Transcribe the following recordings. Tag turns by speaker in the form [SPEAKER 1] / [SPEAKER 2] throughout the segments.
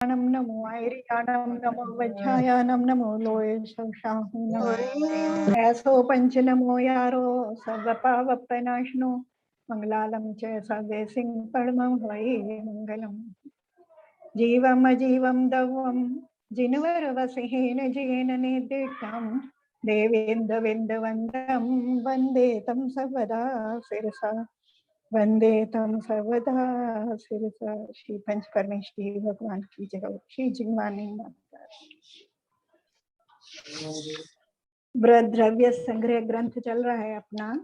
[SPEAKER 1] नमो ऐरियाणं नमो वज्रायाणं नमो लोये शशाहुनं ऐसो पंच नमो यारो सर्वपावपनाशनो मंगलालं च सर्वे सिंह परमं हवै मंगलम् जीवम अजीवम दवम जिनवर वसेन जेन निर्दिष्टं देवेन्द्र विन्दवन्दं वन्दे तं सर्वदा शिरसा वंदे तम सर्वदा शिरसा। श्री पंच परमेश्वरी भगवान की जय। श्री जिनवानी माता। व्रत द्रव्य संग्रह ग्रंथ चल रहा है अपना।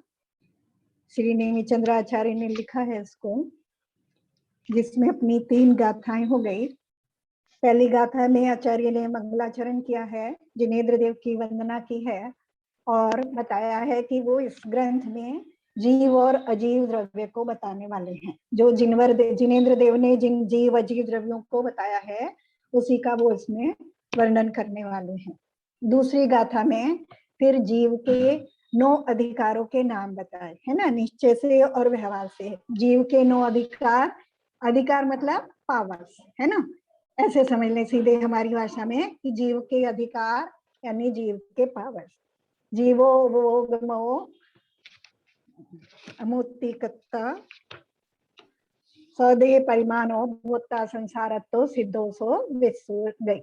[SPEAKER 1] श्री नेमिचंद्राचार्य ने लिखा है इसको, जिसमें अपनी 3 गाथाएं हो गई। पहली गाथा में आचार्य ने मंगलाचरण किया है, जिनेन्द्र देव की वंदना की है और बताया है कि वो इस ग्रंथ में जीव और अजीव द्रव्य को बताने वाले हैं। जो जिनेन्द्र देव ने जिन जीव अजीव द्रव्यों को बताया है उसी का वो इसमें वर्णन करने वाले हैं। दूसरी गाथा में फिर जीव के 9 अधिकारों के नाम बताए है ना, निश्चय से और व्यवहार से। जीव के 9 अधिकार, अधिकार मतलब पावर्स है ना, ऐसे समझ लें सीधे हमारी भाषा में कि जीव के अधिकार यानी जीव के पावर्स। जीवो वो गमो अमुत्तिकत्ता सदे परिमाणो भूता संसारत्तो सिद्धोसो विश्व गई।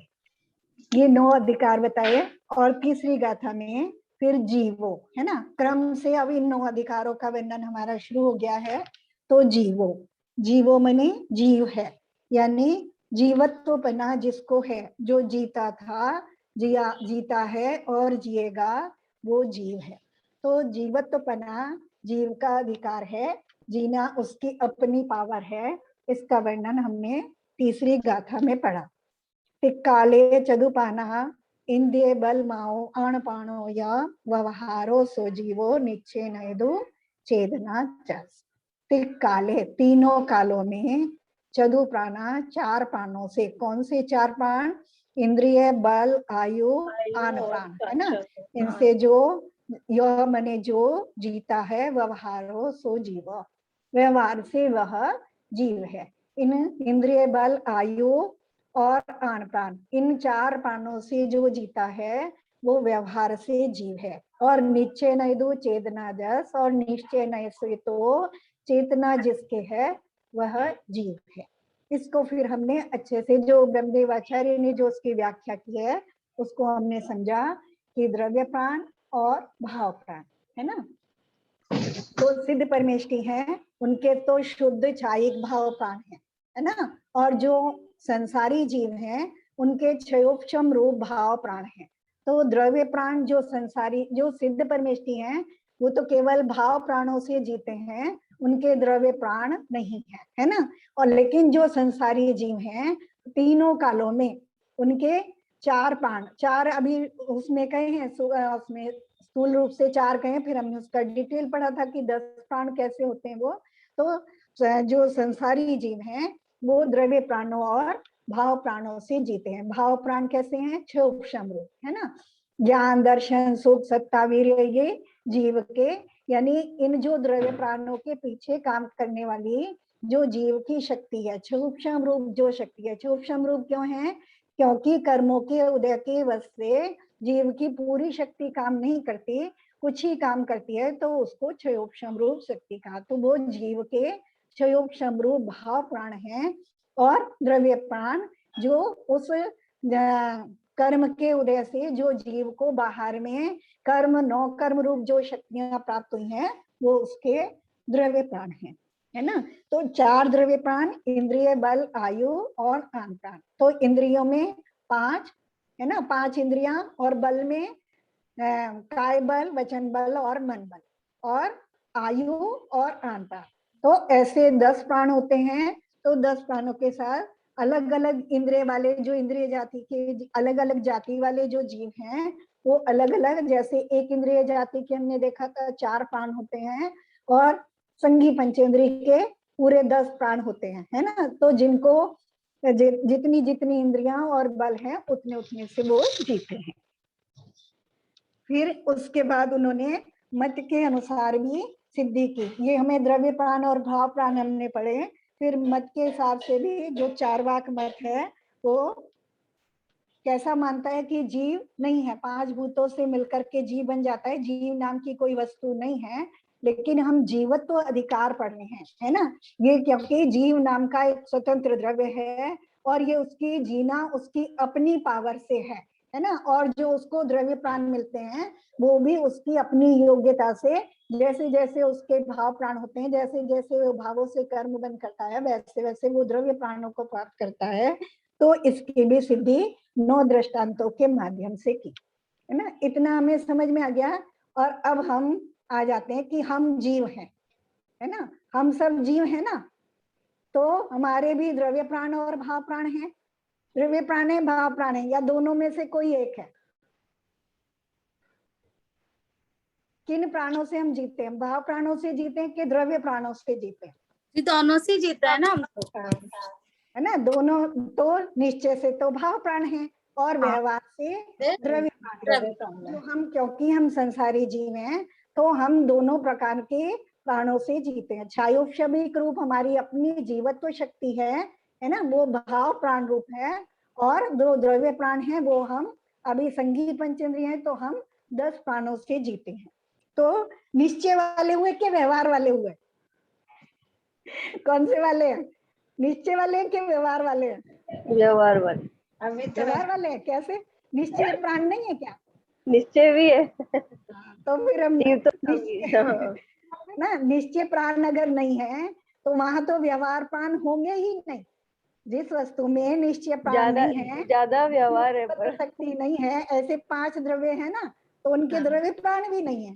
[SPEAKER 1] ये 9 अधिकार बताए। और तीसरी गाथा में फिर जीवो है ना, क्रम से अब इन 9 अधिकारों का वर्णन हमारा शुरू हो गया है। तो जीवो, जीवो माने जीव है, यानी जीवत्वपना जिसको है, जो जीता था, जीता है और जिएगा, वो जीव है। तो जीवत्वपना जीव का अधिकार है, जीना उसकी अपनी पावर है। इसका वर्णन हमने तीसरी गाथा में पढ़ा। काले चदुपाना इंद्रिय बल माओ आणपाणो या व्यवहारो सो जीवो निश्चय नयदु चेदना चस। काले, तीनों कालों में, चतु प्राणा 4 प्राणों से। कौन से 4 प्राण? इंद्रिय बल आयु आन प्राण है ना। इनसे जो यह मने जो जीता है, व्यवहारो सो जीव, व्यवहार से वह जीव है। इन इंद्रिय बल आयु और आन प्राण, इन 4 प्राणों से जो जीता है वो व्यवहार से जीव है। और निश्चय नयदु चेतना जस, और निश्चय नय से तो चेतना जिसके है वह जीव है। इसको फिर हमने अच्छे से, जो ब्रह्मदेवाचार्य ने जो उसकी व्याख्या की है उसको हमने समझा कि द्रव्य प्राण और भाव प्राण है ना, तो सिद्ध परमेष्टि हैं, उनके तो शुद्ध छायिक भाव प्राण है ना। और जो संसारी जीव हैं उनके क्षयोपम रूप भाव प्राण हैं। तो द्रव्य प्राण जो संसारी, जो सिद्ध परमेष्टि हैं, वो तो केवल भाव प्राणों से जीते हैं, उनके द्रव्य प्राण नहीं है ना। और लेकिन जो संसारी जीव हैं, तीनों कालों में उनके 4 प्राण, 4 अभी उसमें कहे हैं, उसमें स्थूल रूप से 4 कहें, फिर हमने उसका डिटेल पढ़ा था कि 10 प्राण कैसे होते हैं वो। तो जो संसारी जीव हैं वो द्रव्य प्राणों और भाव प्राणों से जीते हैं। भाव प्राण कैसे हैं? क्षोभक्षम रूप है ना, ज्ञान दर्शन सुख सत्ता वीर्य, ये जीव के, यानी इन जो द्रव्य प्राणों के पीछे काम करने वाली जो जीव की शक्ति है, क्षोभक्षम रूप जो शक्ति है। क्षोभक्षम रूप क्यों है? क्योंकि कर्मों के उदय के वश से जीव की पूरी शक्ति काम नहीं करती, कुछ ही काम करती है, तो उसको क्षयोपशम रूप शक्ति कहा। तो वो जीव के क्षयोपशम रूप भाव प्राण हैं। और द्रव्य प्राण जो उस कर्म के उदय से जो जीव को बाहर में कर्म 9 कर्म रूप जो शक्तियां प्राप्त हुई हैं वो उसके द्रव्य प्राण हैं है ना। तो 4 द्रव्य प्राण, इंद्रिय बल आयु और आन प्राण। तो इंद्रियों में 5 है ना, 5 इंद्रियां, और बल में काय बल, वचन बल और मन बल, और आयु और आन प्राण। तो ऐसे 10 प्राण होते हैं। तो 10 प्राणों के साथ अलग अलग इंद्रिय वाले, जो इंद्रिय जाति के अलग अलग जाति वाले जो जीव हैं वो अलग अलग, जैसे एक इंद्रिय जाति के हमने देखा था 4 प्राण होते हैं, और संगी पंचेंद्रिय के पूरे 10 प्राण होते हैं है ना। तो जिनको जितनी जितनी इंद्रियां और बल हैं उतने उतने से वो जीते हैं। फिर उसके बाद उन्होंने मत के अनुसार भी सिद्धि की। ये हमें द्रव्य प्राण और भाव प्राण हमने पढ़े। फिर मत के हिसाब से भी जो चारवाक मत है वो कैसा मानता है कि जीव नहीं है, 5 भूतों से मिलकर के जीव बन जाता है, जीव नाम की कोई वस्तु नहीं है। लेकिन हम जीवत्व अधिकार पढ़ रहे हैं, है ना, ये क्योंकि जीव नाम का एक स्वतंत्र द्रव्य है और ये उसकी जीना उसकी अपनी पावर से है ना। और जो उसको द्रव्य प्राण मिलते हैं वो भी उसकी अपनी योग्यता से, जैसे जैसे उसके भाव प्राण होते हैं, जैसे जैसे वो भावों से कर्म बंद करता है, वैसे वैसे वो द्रव्य प्राणों को प्राप्त करता है। तो इसकी भी सिद्धि 9 दृष्टांतों के माध्यम से की, है ना। इतना हमें समझ में आ गया। और अब हम आ जाते हैं कि हम जीव हैं, है ना, हम सब जीव हैं ना। तो हमारे भी द्रव्य प्राण और भाव प्राण हैं। द्रव्य प्राण है, भाव प्राण है, या दोनों में से कोई एक है। किन प्राणों से हम जीते हैं, भाव प्राणों से जीते हैं कि द्रव्य प्राणों से जीते हैं?
[SPEAKER 2] जी दोनों से जीता है ना हमको,
[SPEAKER 1] है ना, दोनों। तो निश्चय से तो भाव प्राण है और व्यवहार से द्रव्य प्राण है। तो हम, क्योंकि हम संसारी जीव हैं, तो हम दोनों प्रकार के प्राणों से जीते हैं। छायोक्षमिक रूप हमारी अपनी जीवत्व शक्ति है ना, वो भाव प्राण रूप है। और जो द्रव्य प्राण है वो हम अभी संगीत पंचेंद्रिय है, तो हम 10 प्राणों से जीते हैं। तो निश्चय वाले हुए कि व्यवहार वाले हुए? कौन से वाले हैं, निश्चय वाले हैं कि व्यवहार वाले हैं?
[SPEAKER 3] व्यवहार वाले।
[SPEAKER 1] व्यवहार वाले हैं। कैसे? निश्चय प्राण नहीं है क्या?
[SPEAKER 3] निश्चय भी है।
[SPEAKER 1] तो फिर हम
[SPEAKER 3] जीव तो
[SPEAKER 1] निश्चय ना, निश्चय प्राण अगर नहीं है तो वहां तो व्यवहार प्राण होंगे ही नहीं। जिस वस्तु में निश्चय प्राण नहीं है,
[SPEAKER 3] ज्यादा व्यवहार है पर
[SPEAKER 1] शक्ति नहीं है, ऐसे 5 द्रव्य है ना, तो उनके द्रव्य प्राण भी नहीं है।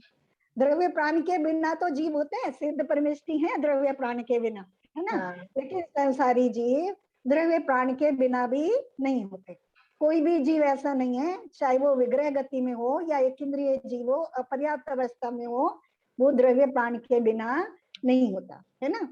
[SPEAKER 1] द्रव्य प्राण के बिना तो जीव होते हैं, सिद्ध परमेष्टि है द्रव्य प्राण के बिना, है ना। लेकिन संसारी जीव द्रव्य प्राण के बिना भी नहीं होते। कोई भी जीव ऐसा नहीं है, चाहे वो विग्रह गति में हो या एक इंद्रिय जीव हो, अपर्याप्त अवस्था में हो, वो द्रव्य प्राण के बिना नहीं होता, है ना।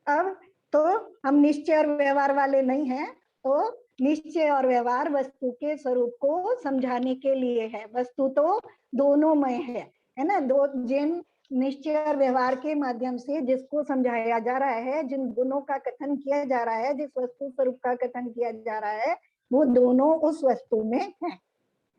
[SPEAKER 1] अब तो हम निश्चय और व्यवहार वाले नहीं हैं। तो निश्चय और व्यवहार वस्तु के स्वरूप को समझाने के लिए है। वस्तु तो दोनों में है ना। दो जिन निश्चय और व्यवहार के माध्यम से जिसको समझाया जा रहा है, जिन गुणों का कथन किया जा रहा है, जिस वस्तु स्वरूप का कथन किया जा रहा है, वो दोनों उस वस्तु में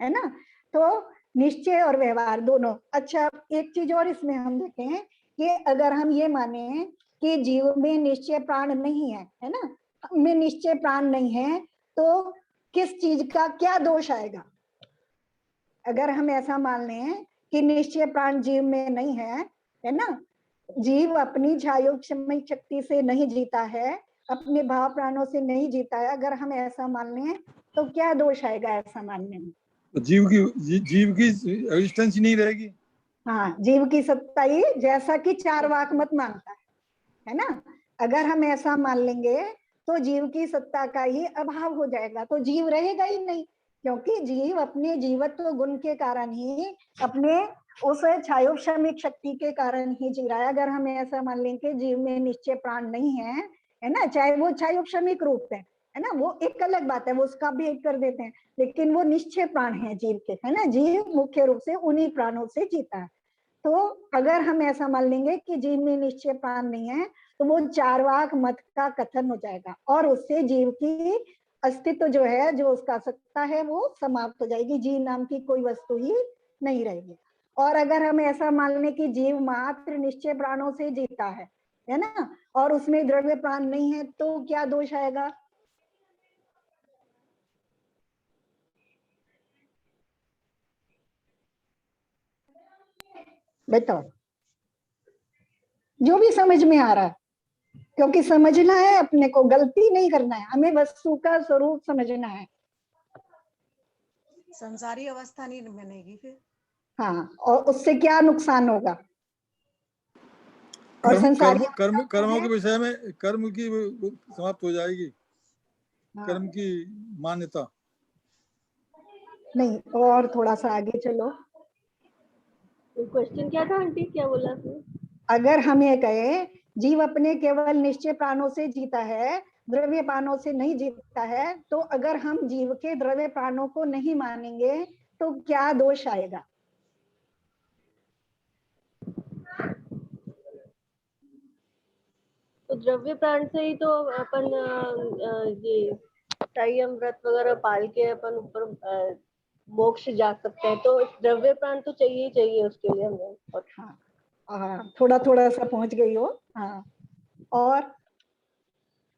[SPEAKER 1] है ना। तो निश्चय और व्यवहार दोनों। अच्छा, एक चीज और इसमें हम देखें कि अगर हम ये माने कि जीव में निश्चय प्राण नहीं है ना, में निश्चय प्राण नहीं है, तो किस चीज का क्या दोष आएगा? अगर हम ऐसा मान लें कि निश्चय प्राण जीव में नहीं है ना, जीव अपनी छायोक्षमिक शक्ति से नहीं जीता है, अपने भाव प्राणों से नहीं जीता है, अगर हम ऐसा मान लें तो क्या दोष आएगा ऐसा मानने में?
[SPEAKER 4] जीव की एग्जिस्टेंस ही नहीं रहेगी।
[SPEAKER 1] हाँ, जीव की सत्ता ही, जैसा कि चार्वाक मत मानता है ना। अगर हम ऐसा मान लेंगे तो जीव की सत्ता का ही अभाव हो जाएगा, तो जीव रहेगा ही नहीं। क्योंकि जीव अपने जीवत्व गुण के कारण ही, अपने उस छायोक्षमिक शक्ति के कारण ही जी रहा है। अगर हम ऐसा मान लें कि जीव में निश्चय प्राण नहीं है ना, चाहे वो छायोक्षमिक रूप है ना, वो एक अलग बात है, वो उसका भी एक कर देते हैं, लेकिन वो निश्चय प्राण है जीव के, है ना। जीव मुख्य रूप से उन्हीं प्राणों से जीता है। तो अगर हम ऐसा मान लेंगे कि जीव में निश्चय प्राण नहीं है, तो वो चार्वाक मत का कथन हो जाएगा और उससे जीव की अस्तित्व जो है, जो उसका सत्ता है, वो समाप्त हो जाएगी। जीव नाम की कोई वस्तु ही नहीं रहेगी। और अगर हम ऐसा मान लें कि जीव मात्र निश्चय प्राणों से जीता है ना, और उसमें द्रव्य प्राण नहीं है, तो क्या दोष आएगा? बताओ, जो भी समझ में आ रहा है, क्योंकि समझना है अपने को, गलती नहीं करना है, हमें वस्तु का स्वरूप समझना है।
[SPEAKER 5] संसारी अवस्था नहीं बनेगी फिर।
[SPEAKER 1] हाँ, और उससे क्या नुकसान होगा? और
[SPEAKER 4] कर्मों के विषय में कर्म की समाप्त हो जाएगी। हाँ। कर्म की मान्यता
[SPEAKER 1] नहीं। और थोड़ा सा आगे चलो।
[SPEAKER 3] क्वेश्चन क्या था आंटी, क्या बोला आपने?
[SPEAKER 1] अगर हम ये कहे जीव अपने केवल निश्चय प्राणों से जीता है, द्रव्य प्राणों से नहीं जीता है, तो अगर हम जीव के द्रव्य प्राणों को नहीं मानेंगे तो क्या दोष आएगा?
[SPEAKER 3] तो द्रव्य प्राण से ही तो अपन ये चाहिए हम व्रत वगैरह पाल के अपन ऊपर मोक्ष जा सकते हैं, तो द्रव्य प्राण तो चाहिए ही चाहिए उसके लिए हमें। और
[SPEAKER 1] हाँ, थोड़ा थोड़ा सा पहुंच गई हो। हाँ, और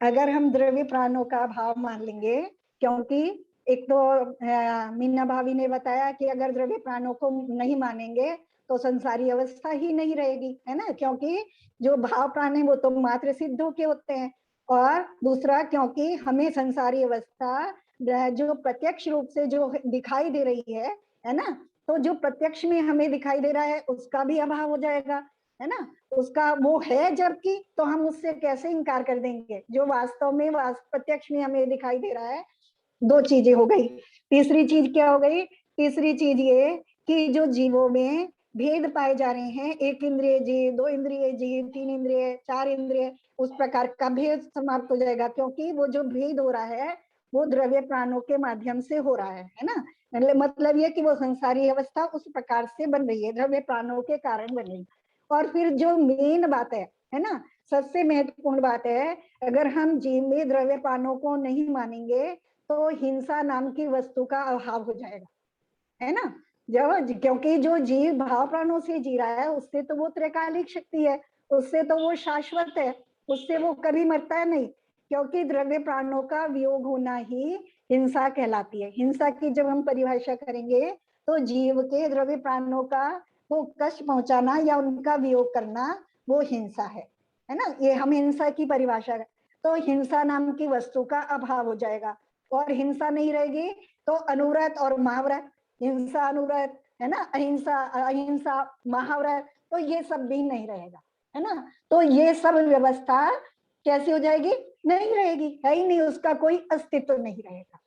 [SPEAKER 1] अगर हम द्रव्य प्राणों का भाव मान लेंगे, क्योंकि एक तो मीना भाभी ने बताया कि अगर द्रव्य प्राणों को नहीं मानेंगे तो संसारी अवस्था ही नहीं रहेगी, है ना, क्योंकि जो भाव प्राण है वो तो मात्र सिद्धों के होते हैं। और दूसरा, क्योंकि हमें संसारी अवस्था जो प्रत्यक्ष रूप से जो दिखाई दे रही है ना, तो जो प्रत्यक्ष में हमें दिखाई दे रहा है उसका भी अभाव हो जाएगा, है ना, उसका वो है जबकि, तो हम उससे कैसे इनकार कर देंगे जो वास्तव में प्रत्यक्ष में हमें दिखाई दे रहा है। दो चीजें हो गई। तीसरी चीज क्या हो गई? तीसरी चीज ये कि जो जीवों में भेद पाए जा रहे हैं, एक इंद्रिय जीव, दो इंद्रिय जीव, तीन इंद्रिय, चार इंद्रिय, उस प्रकार का भेद समाप्त हो जाएगा, क्योंकि वो जो भेद हो रहा है वो द्रव्य प्राणों के माध्यम से हो रहा है ना। मतलब ये कि वो संसारी अवस्था उस प्रकार से बन रही है, द्रव्य प्राणों के कारण बन रही है। और फिर जो मेन बात है ना, सबसे महत्वपूर्ण बात है, अगर हम जीव में द्रव्य प्राणों को नहीं मानेंगे तो हिंसा नाम की वस्तु का अभाव हो जाएगा, है ना। क्योंकि जो जीव भाव प्राणों से जी रहा है उससे तो वो त्रैकालिक शक्ति है, उससे तो वो शाश्वत है, उससे वो कभी मरता नहीं, क्योंकि द्रव्य प्राणों का वियोग होना ही हिंसा कहलाती है। हिंसा की जब हम परिभाषा करेंगे तो जीव के द्रव्य प्राणों का वो कष्ट पहुंचाना या उनका वियोग करना वो हिंसा है ना। ये हम हिंसा की परिभाषा, तो हिंसा नाम की वस्तु का अभाव हो जाएगा, और हिंसा नहीं रहेगी तो अनुव्रत और महाव्रत, हिंसा अनुव्रत, है ना, अहिंसा अहिंसा महाव्रत, तो ये सब भी नहीं रहेगा, है ना। तो ये सब व्यवस्था कैसी हो जाएगी? नहीं रहेगी, है ही नहीं, उसका कोई अस्तित्व नहीं रहेगा,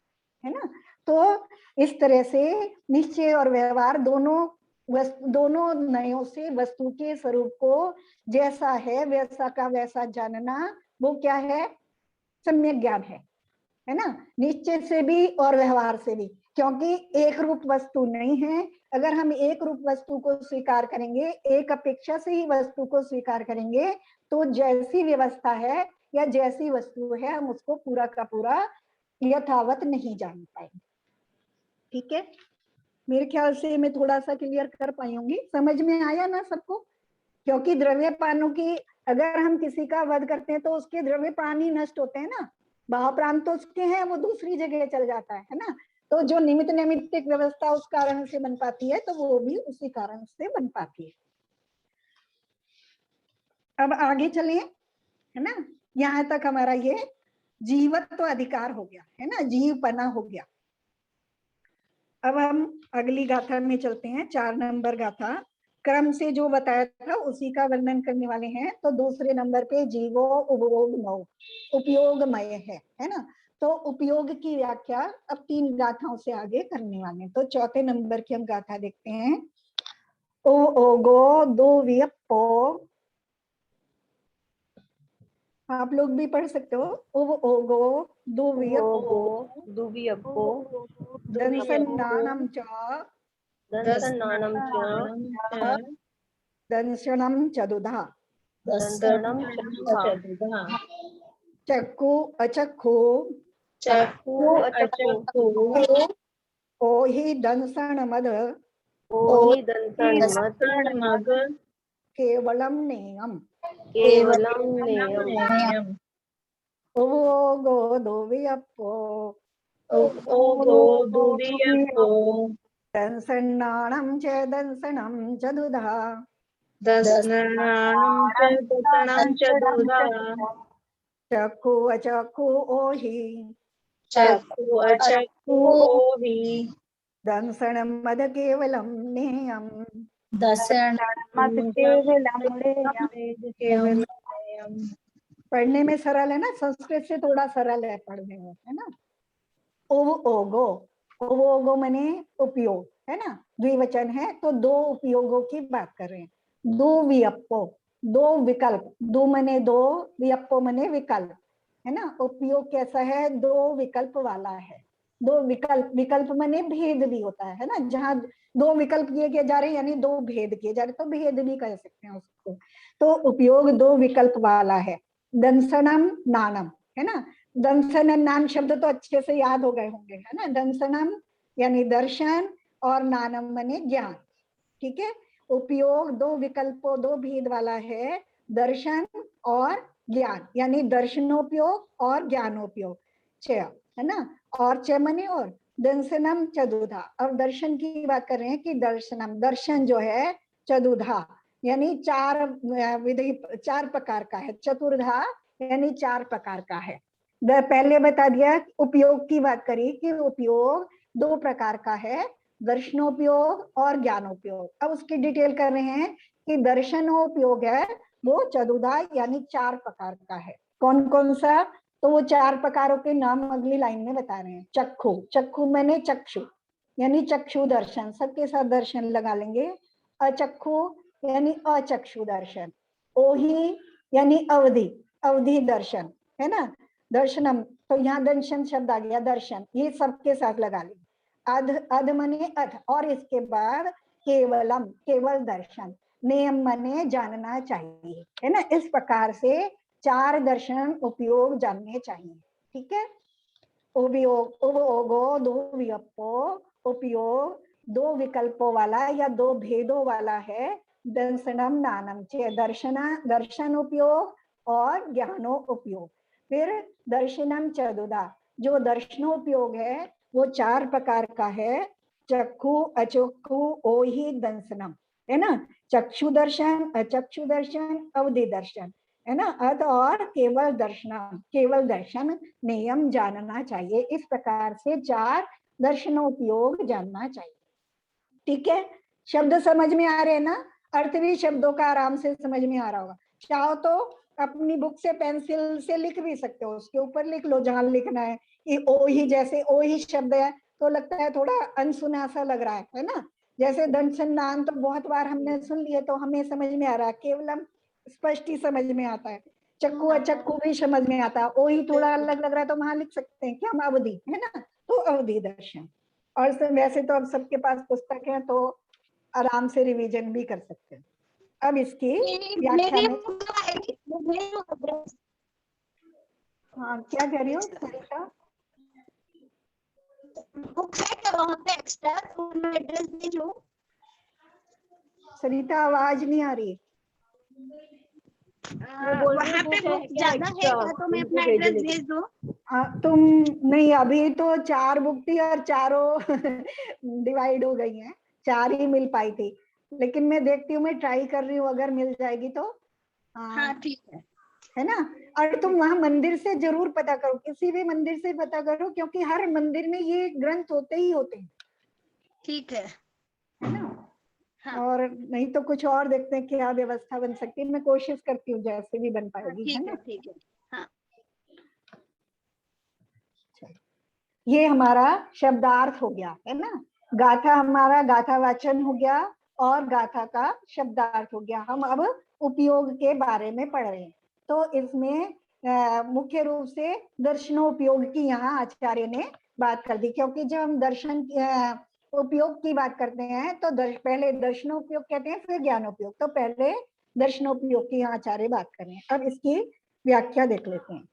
[SPEAKER 1] है ना। तो इस तरह से निश्चय और व्यवहार दोनों नयों से वस्तु के स्वरूप को जैसा है वैसा का वैसा जानना, वो क्या है? सम्यक ज्ञान है ना। निश्चय से भी और व्यवहार से भी, क्योंकि एक रूप वस्तु नहीं है। अगर हम एक रूप वस्तु को स्वीकार करेंगे, एक अपेक्षा से ही वस्तु को स्वीकार करेंगे, तो जैसी व्यवस्था है या जैसी वस्तु है हम उसको पूरा का पूरा यथावत नहीं जान पाएंगे। ठीक है, मेरे ख्याल से मैं थोड़ा सा क्लियर कर पाई होंगी, समझ में आया ना सबको? क्योंकि द्रव्य प्राणों की, अगर हम किसी का वध करते हैं तो उसके द्रव्य प्राण ही नष्ट होते हैं ना, भाव प्राण तो उसके हैं, वो दूसरी जगह चल जाता है ना। तो जो निमित्त नैमित्तिक व्यवस्था उस कारण से बन पाती है, तो वो भी उसी कारण से बन पाती है। अब आगे चलें, है ना। यहाँ तक हमारा ये जीवत्व अधिकार हो गया, है ना, जीवपना हो गया। अब हम अगली गाथा में चलते हैं, 4 नंबर गाथा। क्रम से जो बताया था उसी का वर्णन करने वाले हैं। तो दूसरे नंबर पे जीवो उपयोगमय है ना। तो उपयोग की व्याख्या अब 3 गाथाओं से आगे करने वाले हैं। तो चौथे नंबर की हम गाथा देखते हैं। ओ ओगो दो वियप्पो, आप लोग भी पढ़ सकते हो। ओ ओगो दो वियप्पो दंसन्नानम च
[SPEAKER 3] दंसन्नानम
[SPEAKER 1] दंशनम चदुधा
[SPEAKER 3] दंसनम चतुधा
[SPEAKER 1] चक्कु अचक्खु
[SPEAKER 3] चक्कु अचक्कु
[SPEAKER 1] ओहि दंसन मद
[SPEAKER 3] ओहि दंसन मद
[SPEAKER 1] केवलम नेयम
[SPEAKER 3] केवलम नेयम
[SPEAKER 1] ओगो दोवियप्पो
[SPEAKER 3] ओगो दुवियप्पो
[SPEAKER 1] दंसन्नानम च दंसनम चदुधा
[SPEAKER 3] दंसनानम च दंसनम चतुधा
[SPEAKER 1] चक्खु अचक्खु ओहि
[SPEAKER 3] चक्कु अचक्कु ओहि
[SPEAKER 1] दंसनम मद केवलम नेयम। पढ़ने में सरल है ना, संस्कृत से थोड़ा सरल है पढ़ने में, है ना। ओगो ओगो मने उपयोग, है ना, द्विवचन है तो दो उपयोगों की बात कर रहे हैं। दो वियप्पो, दो विकल्प, दो मने दो, वियप्पो मने विकल्प, है ना। उपयोग कैसा है? दो विकल्प वाला है। दो विकल्प, विकल्प मने भेद भी होता है ना, जहाँ दो विकल्प किए जा रहे हैं यानी दो भेद किए जा रहे, तो भेद भी कह सकते हैं उसको। तो उपयोग दो विकल्प वाला है। दंसनम नानम, है ना, दंसनम नाम शब्द तो अच्छे से याद हो गए होंगे, है ना। दंसनम यानी दर्शन और नानम माने ज्ञान, ठीक है। उपयोग दो विकल्पों, दो भेद वाला है, दर्शन और ज्ञान, यानी दर्शनोपयोग और ज्ञानोपयोग, च, है ना। और च माने और, दंसनम चतुधा। अब दर्शन की बात कर रहे हैं कि दर्शनम, दर्शन जो है चतुधा यानी चार विधि, चार प्रकार का है। चतुर्धा यानी चार प्रकार का है। पहले बता दिया, उपयोग की बात करी कि उपयोग दो प्रकार का है, दर्शनोपयोग और ज्ञानोपयोग। अब उसकी डिटेल कर रहे हैं कि दर्शनोपयोग है वो चतुधा यानी चार प्रकार का है। कौन कौन सा, तो वो चार प्रकारों के नाम अगली लाइन में बता रहे हैं। चक्षु, चक्षु मैंने चक्षु यानी चक्षु दर्शन, सबके साथ दर्शन लगा लेंगे। अचक्षु यानी अचक्षु दर्शन। ओहि यानी अवधि, अवधि दर्शन, है ना। दर्शनम, तो यहाँ दर्शन शब्द आ गया, दर्शन, ये सबके साथ लगा लेंगे। अध, अध मने अध, और इसके बाद केवलम, केवल दर्शन। नियम मने जानना चाहिए, है ना। इस प्रकार से चार दर्शन उपयोग जानने चाहिए, ठीक है। उपयोग, उपयोगो दो विकल्पो, उपयोग दो विकल्पों वाला या दो भेदों वाला है। दर्शनम नानम चे, दर्शना, दर्शन उपयोग और ज्ञानो उपयोग। फिर दर्शनम चतुधा, जो दर्शनोपयोग है वो चार प्रकार का है। चक्षु, अचक्षु, ओहि, दंसनम, है ना। चक्षु दर्शन, अचक्षु दर्शन, अवधि दर्शन, है ना। अत और केवल दर्शन, केवल दर्शन नियम जानना चाहिए। इस प्रकार से चार दर्शनोपयोग जानना चाहिए, ठीक है। शब्द समझ में आ रहे हैं ना, अर्थ भी शब्दों का आराम से समझ में आ रहा होगा। चाहो तो अपनी बुक से पेंसिल से लिख भी सकते हो, उसके ऊपर लिख लो जहां लिखना है। कि ओ ही, जैसे ओ ही शब्द है तो लगता है थोड़ा अनसुना सा लग रहा है ना। जैसे दंशन नाम तो बहुत बार हमने सुन लिए तो हमें समझ में आ रहा है, केवलम स्पष्ट ही समझ में आता है। चक्कू अचक्कू भी समझ में आता है, ओ ही थोड़ा अलग लग रहा है तो वहां लिख सकते हैं कि हम अवधि, है ना। तो अवधि दर्शन। और वैसे तो अब सबके पास पुस्तक है तो आराम से रिवीजन भी कर सकते हैं। अब इसकी व्याख्या में, हाँ क्या कह रही हो सरिता?
[SPEAKER 2] बुक है क्या वहाँ पे एक्स्ट्रा, तो मैं एड्रेस भेज लूँ?
[SPEAKER 1] सरिता आवाज नहीं आ रही।
[SPEAKER 2] वहाँ पे बुक ज्यादा है क्या, तो मैं अपना एड्रेस भेज दूँ?
[SPEAKER 1] तुम नहीं, अभी तो चार बुक थी और चारों डिवाइड हो गई हैं, चार ही मिल पाई थी। लेकिन मैं देखती हूँ, मैं ट्राई कर रही हूँ, अगर मिल जाएगी तो
[SPEAKER 2] हाँ ठीक
[SPEAKER 1] है ना। और तुम वहां मंदिर से जरूर पता करो, किसी भी मंदिर से पता करो, क्योंकि हर मंदिर में ये ग्रंथ होते ही होते हैं,
[SPEAKER 2] ठीक है
[SPEAKER 1] ना।
[SPEAKER 2] हाँ।
[SPEAKER 1] और नहीं तो कुछ और देखते हैं क्या व्यवस्था बन सकती है। मैं कोशिश करती हूँ जैसे भी बन पाएगी, है ना।
[SPEAKER 2] ठीक है हाँ।
[SPEAKER 1] ये हमारा शब्दार्थ हो गया, है ना। गाथा हमारा गाथा वाचन हो गया और गाथा का शब्दार्थ हो गया। हम अब उपयोग के बारे में पढ़ रहे हैं। तो इसमें मुख्य रूप से दर्शनोपयोग की यहाँ आचार्य ने बात कर दी, क्योंकि जब हम दर्शन उपयोग की बात करते हैं तो पहले दर्शनोपयोग कहते हैं, फिर ज्ञानोपयोग। तो पहले दर्शनोपयोग की यहाँ आचार्य बात करें। अब इसकी व्याख्या देख लेते हैं।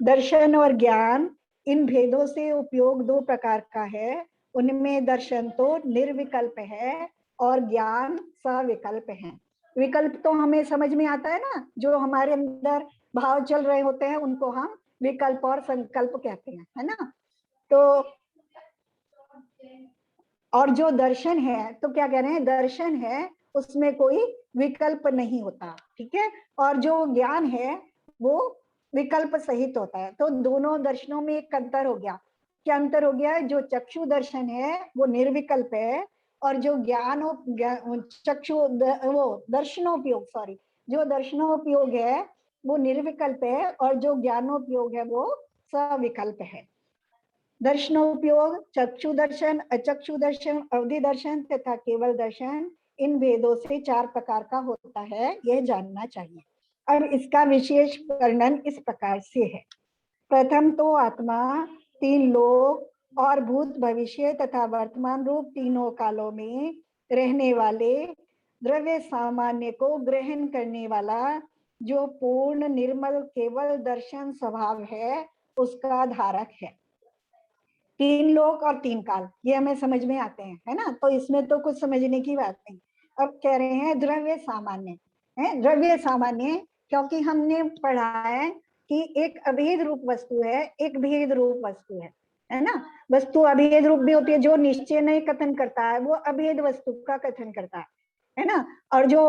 [SPEAKER 1] दर्शन और ज्ञान, इन भेदों से उपयोग दो प्रकार का है। उनमें दर्शन तो निर्विकल्प है और ज्ञान सविकल्प है। विकल्प तो हमें समझ में आता है ना, जो हमारे अंदर भाव चल रहे होते हैं उनको हम विकल्प और संकल्प कहते हैं, है ना। तो और जो दर्शन है, तो क्या कह रहे हैं, दर्शन है उसमें कोई विकल्प नहीं होता, ठीक है। और जो ज्ञान है वो विकल्प सहित होता है। तो दोनों दर्शनों में एक अंतर हो गया। क्या अंतर हो गया? जो चक्षु दर्शन है वो निर्विकल्प है, और जो चक्षु वो दर्शनोपयोग, सॉरी, जो दर्शनोपयोग है वो निर्विकल्प है, और जो ज्ञानोपयोग है वो सविकल्प है। दर्शनोपयोग चक्षु दर्शन, अचक्षु दर्शन, अवधि दर्शन तथा केवल दर्शन, इन भेदों से चार प्रकार का होता है, यह जानना चाहिए। अब इसका विशेष वर्णन इस प्रकार से है। प्रथम तो आत्मा तीन लोक और भूत भविष्य तथा वर्तमान रूप तीनों कालों में रहने वाले द्रव्य सामान्य को ग्रहण करने वाला जो पूर्ण निर्मल केवल दर्शन स्वभाव है, उसका धारक है। 3 लोक और 3 काल, ये हमें समझ में आते हैं, है ना। तो इसमें तो कुछ समझने की बात नहीं। अब कह रहे हैं द्रव्य सामान्य है। द्रव्य सामान्य क्योंकि हमने पढ़ा है कि एक अभेद रूप वस्तु है, एक भेद रूप वस्तु है ना। वस्तु अभेद रूप भी होती है, जो निश्चय नहीं कथन करता है वो अभेद वस्तु का कथन करता है ना। और जो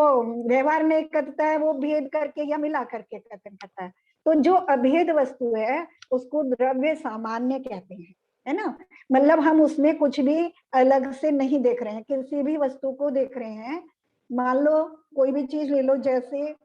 [SPEAKER 1] व्यवहार में करता है वो भेद करके या मिला करके कथन करता है। तो जो अभेद वस्तु है उसको द्रव्य सामान्य कहते हैं, है ना। मतलब हम उसमें कुछ भी अलग से नहीं देख रहे हैं, किसी भी वस्तु को देख रहे हैं। मान लो कोई भी चीज ले लो, जैसे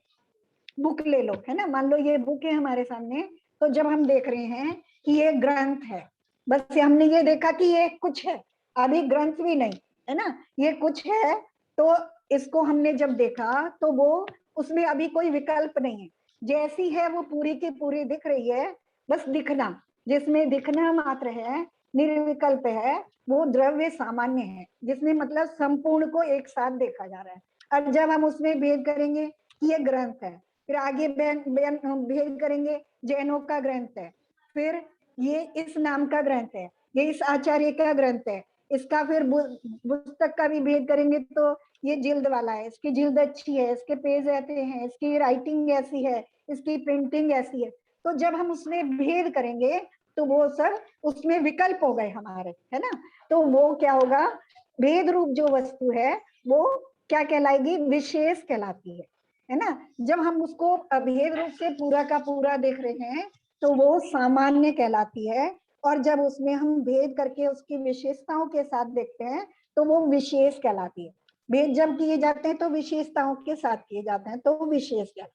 [SPEAKER 1] बुक ले लो, है ना। मान लो ये बुक है हमारे सामने, तो जब हम देख रहे हैं कि ये ग्रंथ है, बस हमने ये देखा कि ये कुछ है, अभी ग्रंथ भी नहीं, है ना, ये कुछ है। तो इसको हमने जब देखा तो वो उसमें अभी कोई विकल्प नहीं है, जैसी है वो पूरी की पूरी दिख रही है। बस दिखना, जिसमें दिखना मात्र है, निर्विकल्प है, वो द्रव्य सामान्य है, जिसमें मतलब संपूर्ण को एक साथ देखा जा रहा है। और जब हम उसमें भेद करेंगे कि ये ग्रंथ है, फिर आगे भेद करेंगे जैनों का ग्रंथ है, फिर ये इस नाम का ग्रंथ है, ये इस आचार्य का ग्रंथ है, इसका फिर पुस्तक का भी भेद करेंगे तो ये जिल्द वाला है, इसकी जिल्द अच्छी है, इसके पेज ऐसे हैं, इसकी राइटिंग ऐसी है, इसकी प्रिंटिंग ऐसी है। तो जब हम उसमें भेद करेंगे तो वो सब उसमें विकल्प हो गए हमारे, है ना। तो वो क्या होगा, भेद रूप जो वस्तु है वो क्या कहलाएगी, विशेष कहलाती है ना। जब हम उसको अभेद रूप से पूरा का पूरा देख रहे हैं तो वो सामान्य कहलाती है, और जब उसमें हम भेद करके उसकी विशेषताओं के साथ देखते हैं तो वो विशेष कहलाती है। भेद जब किए जाते हैं तो विशेषताओं के साथ किए जाते हैं तो विशेष कहलाती है।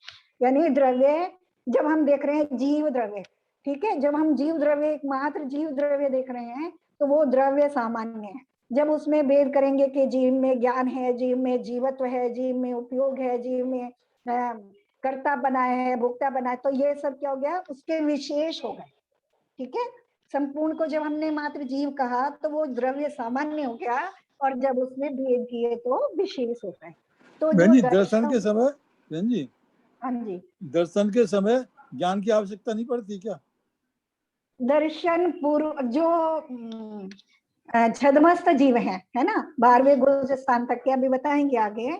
[SPEAKER 1] यानी द्रव्य जब हम देख रहे हैं जीव द्रव्य, ठीक है, जब हम जीव द्रव्य एकमात्र जीव द्रव्य देख रहे हैं तो वो द्रव्य सामान्य है। जब उसमें भेद करेंगे कि जीव में ज्ञान है, जीव में जीवत्व है, जीव में उपयोग है, जीव में कर्ता बनाए है, भोक्ता बनाए, तो ये सब क्या हो गया, उसके विशेष हो गए, ठीक है। संपूर्ण को जब हमने मात्र जीव कहा तो वो द्रव्य सामान्य हो गया, और जब उसमें भेद किए तो विशेष होता है। तो
[SPEAKER 4] बहन
[SPEAKER 1] जो
[SPEAKER 4] जी दर्शन के समय, बहन जी
[SPEAKER 1] हाँ जी,
[SPEAKER 4] दर्शन के समय ज्ञान की आवश्यकता नहीं पड़ती क्या?
[SPEAKER 1] दर्शन पूर्व जो छदमस्त जीव है ना, 12वें गुरु स्थान तक के अभी बताएंगे आगे,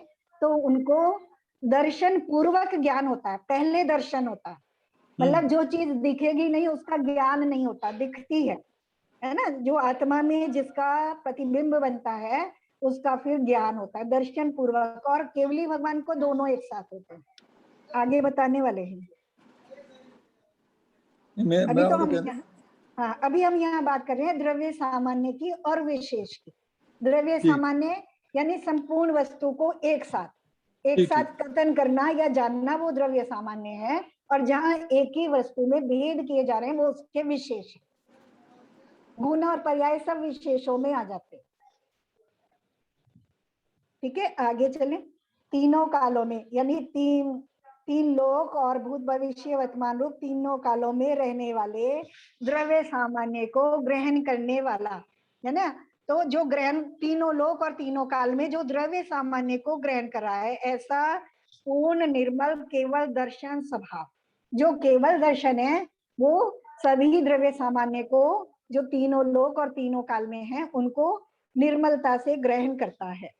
[SPEAKER 1] तो उनको दर्शन पूर्वक ज्ञान होता है, पहले दर्शन होता है। मतलब जो चीज दिखेगी नहीं उसका ज्ञान नहीं होता, दिखती है ना। जो आत्मा में जिसका प्रतिबिंब बनता है उसका फिर ज्ञान होता है दर्शन पूर्वक, और केवली भगवान को दोनों एक साथ होते हैं, आगे बताने वाले हैं। अभी तो हम हाँ, अभी हम यहाँ बात कर रहे हैं द्रव्य सामान्य की और विशेष की। द्रव्य सामान्य यानी संपूर्ण वस्तु को एक साथ कथन करना या जानना, वो द्रव्य सामान्य है। और जहाँ एक ही वस्तु में भेद किए जा रहे हैं वो उसके विशेष है। गुण और पर्याय सब विशेषों में आ जाते हैं, ठीक है। आगे चलें। तीनों कालों में यानी तीन लोक और भूत भविष्य वर्तमान रूप तीनों कालों में रहने वाले द्रव्य सामान्य को ग्रहण करने वाला, है ना। तो जो ग्रहण तीनों लोक और तीनों काल में जो द्रव्य सामान्य को ग्रहण कर रहा है, ऐसा पूर्ण निर्मल केवल दर्शन स्वभाव, जो केवल दर्शन है वो सभी द्रव्य सामान्य को, जो तीनों लोक और तीनों काल में है, उनको निर्मलता से ग्रहण करता है,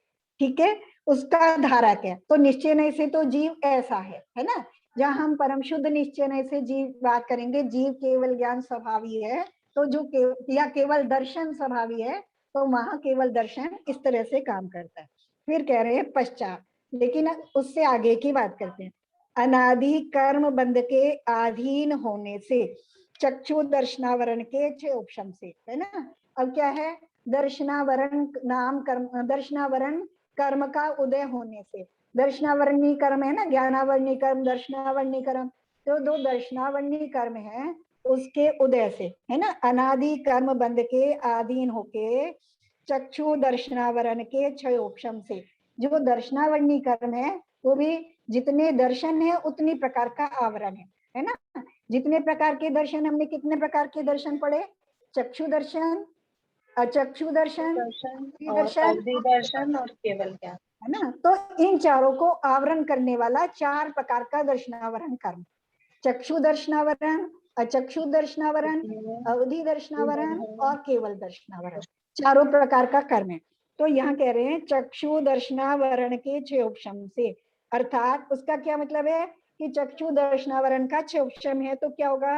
[SPEAKER 1] ठीक है। उसका धारक है। तो निश्चय नहीं से तो जीव ऐसा है ना। जहाँ हम परम शुद्ध निश्चय नहीं से जीव बात करेंगे, जीव केवल ज्ञान स्वभावी है, तो जो या केवल दर्शन स्वभावी है, तो वहां केवल दर्शन इस तरह से काम करता है। फिर कह रहे हैं पश्चात, लेकिन उससे आगे की बात करते हैं। अनादि कर्म बंध के अधीन होने से चक्षु दर्शनावरण के 6 उपशम से, है ना। अब क्या है, दर्शनावरण नाम कर्म, दर्शनावरण कर्म का उदय होने से, दर्शनावरणी कर्म है ना, ज्ञानावरणी कर्म, दर्शनावरणी कर्म, तो 2 दर्शनावरणी कर्म है उसके उदय से, है ना। अनादि कर्म बंध के अधीन होके चक्षु दर्शनावरण के 6 उपशम से, जो दर्शनावरणी कर्म है वो भी जितने दर्शन है उतनी प्रकार का आवरण है ना। जितने प्रकार के दर्शन, हमने कितने प्रकार के दर्शन पढ़े, चक्षु दर्शन, अचक्षु दर्शन,
[SPEAKER 2] दर्शन और केवल ज्ञान,
[SPEAKER 1] है ना। तो इन चारों को आवरण करने वाला 4 प्रकार का दर्शनावरण कर्म, चक्षु दर्शनावरण, अचक्षु दर्शनावरण, अवधि दर्शनावरण और केवल दर्शनावरण, चारों प्रकार का कर्म है। तो यहाँ कह रहे हैं चक्षु दर्शनावरण के 6 उपशम से, अर्थात उसका क्या मतलब है कि चक्षु दर्शनावरण का 6 उपशम है तो क्या होगा,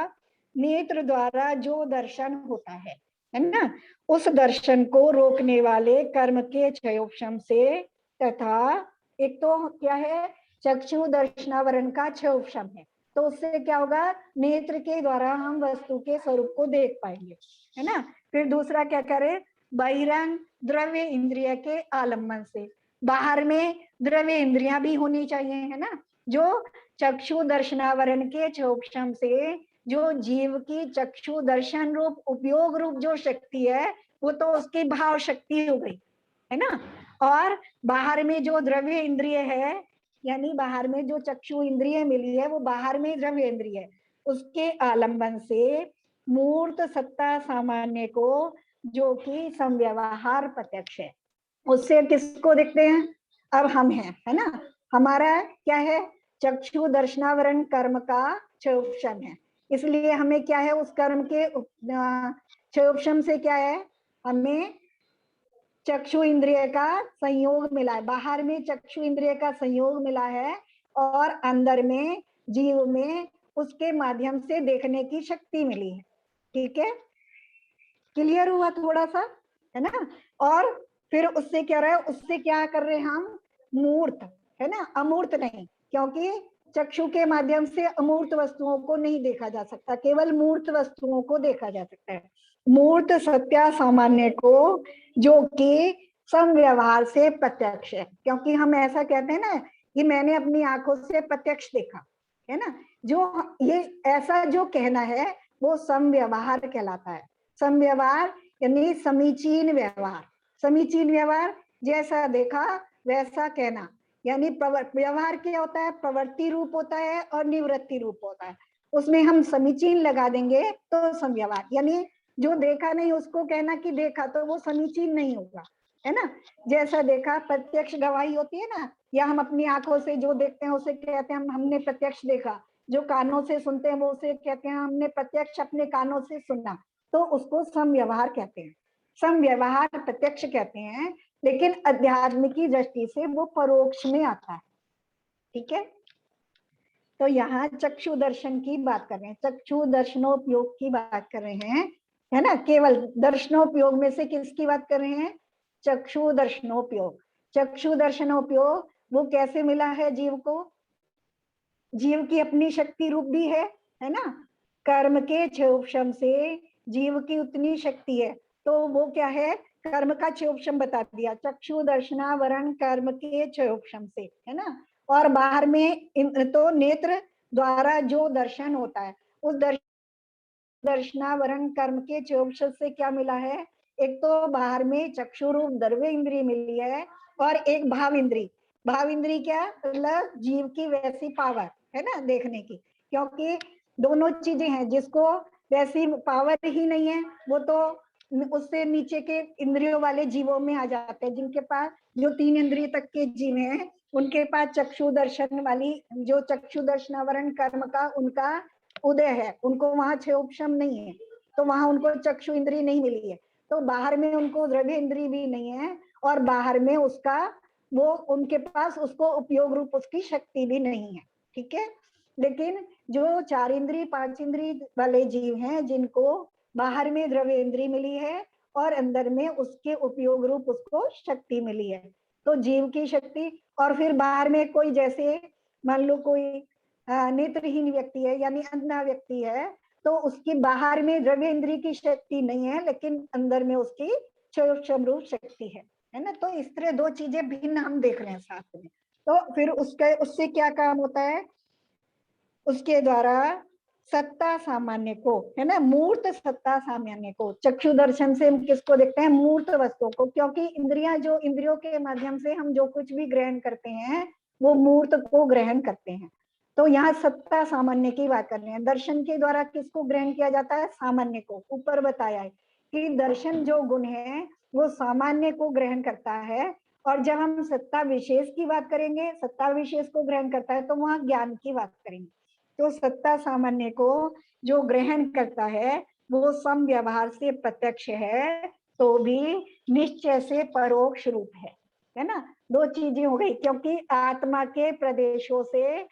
[SPEAKER 1] नेत्र द्वारा जो दर्शन होता है ना, उस दर्शन को रोकने वाले कर्म के 6 उपशम से, तथा एक तो क्या है चक्षु दर्शनावरण का 6 उपशम है, तो उससे क्या होगा, नेत्र के द्वारा हम वस्तु के स्वरूप को देख पाएंगे, है ना। फिर दूसरा क्या करें, बहिरंग द्रव्य इंद्रिय के आलम्बन से, बाहर में द्रव्य इंद्रियां भी होनी चाहिए, है ना। जो चक्षु दर्शनावरण के 6 उपशम से जो जीव की चक्षु दर्शन रूप उपयोग रूप जो शक्ति है वो तो उसकी भाव शक्ति हो गई, है ना। और बाहर में जो द्रव्य इंद्रिय है, यानी बाहर में जो चक्षु इंद्रिय मिली है वो बाहर में द्रव्य इंद्रिय है, उसके आलंबन से मूर्त सत्ता सामान्य को, जो कि संव्यवहार प्रत्यक्ष है, उससे किसको देखते हैं, अब हम हैं, है ना। हमारा क्या है, चक्षु दर्शनावरण कर्म का 6 उपशम है, इसलिए हमें क्या है उस कर्म के 6 उपशम से क्या है, हमें चक्षु इंद्रिय का संयोग मिला है, बाहर में चक्षु इंद्रिय का संयोग मिला है और अंदर में जीव में उसके माध्यम से देखने की शक्ति मिली है। ठीक है, क्लियर हुआ थोड़ा सा, है ना। और फिर उससे क्या रहा है, उससे क्या कर रहे हैं हम, मूर्त, है ना, अमूर्त नहीं, क्योंकि चक्षु के माध्यम से अमूर्त वस्तुओं को नहीं देखा जा सकता, केवल मूर्त वस्तुओं को देखा जा सकता है। मूर्त सत्या सामान्य को, जो कि समव्यवहार से प्रत्यक्ष है, क्योंकि हम ऐसा कहते हैं ना कि मैंने अपनी आंखों से प्रत्यक्ष देखा, है ना, जो ये ऐसा जो कहना है वो समव्यवहार कहलाता है। समव्यवहार यानी समीचीन व्यवहार, समीचीन व्यवहार, जैसा देखा वैसा कहना, यानी व्यवहार क्या होता है, प्रवृत्ति रूप होता है और निवृत्ति रूप होता है, उसमें हम समीचीन लगा देंगे तो समव्यवहार, यानी जो देखा नहीं उसको कहना कि देखा, तो वो समीचीन नहीं होगा, है ना। जैसा देखा, प्रत्यक्ष गवाही होती है ना, या हम अपनी आंखों से जो देखते हैं उसे कहते हैं हमने प्रत्यक्ष देखा, जो कानों से सुनते हैं वो उसे कहते हैं हमने प्रत्यक्ष अपने कानों से सुना, तो उसको समव्यवहार कहते हैं, समव्यवहार प्रत्यक्ष कहते हैं, लेकिन अध्यात्म की दृष्टि से वो परोक्ष में आता है। ठीक है, तो यहाँ चक्षु दर्शन की बात कर रहे हैं, चक्षु दर्शनोपयोग की बात कर रहे हैं, है ना। केवल दर्शनोपयोग में से किसकी बात कर रहे हैं, चक्षु दर्शनोपयोग। चक्षु दर्शनोपयोग वो कैसे मिला है जीव को, जीव की अपनी शक्ति रूप भी है ना, कर्म के 6 उपशम से जीव की उतनी शक्ति है, तो वो क्या है, कर्म का 6 उपशम बता दिया, चक्षु दर्शनावरण कर्म के 6 उपशम से, है ना। और बाहर में तो नेत्र द्वारा जो दर्शन होता है, उस दर्शनावरण कर्म के 6 उपशम से क्या मिला है, एक तो बाहर में चक्षु रूप द्रव्य इंद्रिय मिली है, और एक भाव इंद्री, भाव इंद्री क्या मतलब जीव की वैसी पावर, है ना, देखने की, क्योंकि दोनों चीजें हैं, जिसको वैसी पावर ही नहीं है वो तो उससे नीचे के इंद्रियों वाले जीवों में आ जाते हैं, जिनके पास जो 3 इंद्रिय तक के जीव हैं उनके पास चक्षु दर्शन वाली, जो चक्षु दर्शनावरण कर्म का उनका उदय है, उनको वहां 6 उपशम नहीं है, तो वहां उनको चक्षु इंद्रिय नहीं मिली है, तो बाहर में उनको द्रव्य इंद्रिय भी नहीं है, और बाहर में उसका वो उनके पास उसको उपयोग रूप उसकी शक्ति भी नहीं है। ठीक है, लेकिन जो 4 इंद्रिय 5 इंद्रिय वाले जीव हैं, जिनको बाहर में द्रव्य इंद्रिय मिली है और अंदर में उसके उपयोग रूप उसको शक्ति मिली है, तो जीव की शक्ति, और फिर बाहर में कोई जैसे मान लो कोई नेत्रहीन व्यक्ति है यानी अंधा व्यक्ति है, तो उसकी बाहर में द्रव्य इंद्रिय की शक्ति नहीं है, लेकिन अंदर में उसकी क्षमरूप शक्ति है ना। तो इस तरह 2 चीजें भिन्न हम देख रहे हैं साथ में, तो फिर उससे क्या काम होता है, उसके द्वारा सत्ता सामान्य को, है ना, मूर्त सत्ता सामान्य को, चक्षु दर्शन से हम किसको देखते हैं, मूर्त वस्तुओं को, क्योंकि इंद्रियां जो इंद्रियों के माध्यम से हम जो कुछ भी ग्रहण करते हैं वो मूर्त को ग्रहण करते हैं, तो यहाँ सत्ता सामान्य की बात कर रहे हैं। दर्शन के द्वारा किसको ग्रहण किया जाता है, सामान्य को, ऊपर बताया है कि दर्शन जो गुण है वो सामान्य को ग्रहण करता है, और जब हम सत्ता विशेष की बात करेंगे, सत्ता विशेष को ग्रहण करता है, तो वहां ज्ञान की बात करेंगे, तो सत्ता सामान्य को जो ग्रहण करता है वो सम व्यवहार से प्रत्यक्ष है, तो भी निश्चय से परोक्ष रूप है ना। दो चीजें हो गई, क्योंकि आत्मा के प्रदेशों से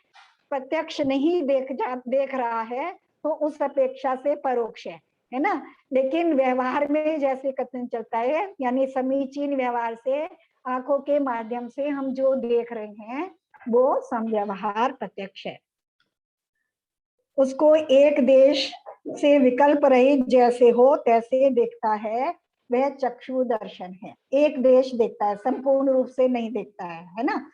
[SPEAKER 1] प्रत्यक्ष नहीं देख रहा है, तो उस अपेक्षा से परोक्ष है ना। लेकिन व्यवहार में जैसे कथन चलता है, यानी समीचीन व्यवहार से आंखों के माध्यम से हम जो देख रहे हैं वो समव्यवहार प्रत्यक्ष है। उसको एक देश से विकल्प रहित जैसे हो तैसे देखता है, वह चक्षु दर्शन है। एक देश देखता है, संपूर्ण रूप से नहीं देखता है ना।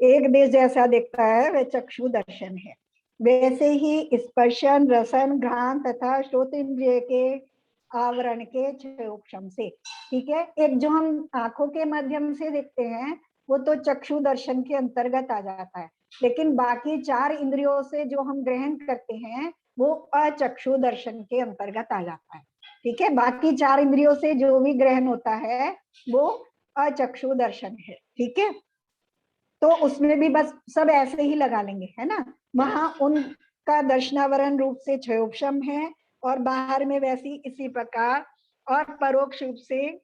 [SPEAKER 1] एक देश जैसा देखता है वह चक्षु दर्शन है। वैसे ही स्पर्शन, रसन, घ्राण तथा श्रोत इंद्रिय के आवरण के क्षयोक्षम से, ठीक है। एक जो हम आंखों के माध्यम से देखते हैं वो तो चक्षु दर्शन के अंतर्गत आ जाता है, लेकिन बाकी 4 इंद्रियों से जो हम ग्रहण करते हैं वो अचक्षु दर्शन के अंतर्गत आ जाता है, ठीक है। बाकी 4 इंद्रियों से जो भी ग्रहण होता है वो अचक्षु दर्शन है, ठीक है। तो उसमें भी बस सब ऐसे ही लगा लेंगे, है ना। वहां उनका दर्शनावरण रूप से क्षयोक्षम है और बाहर में वैसी इसी प्रकार, और परोक्ष रूप से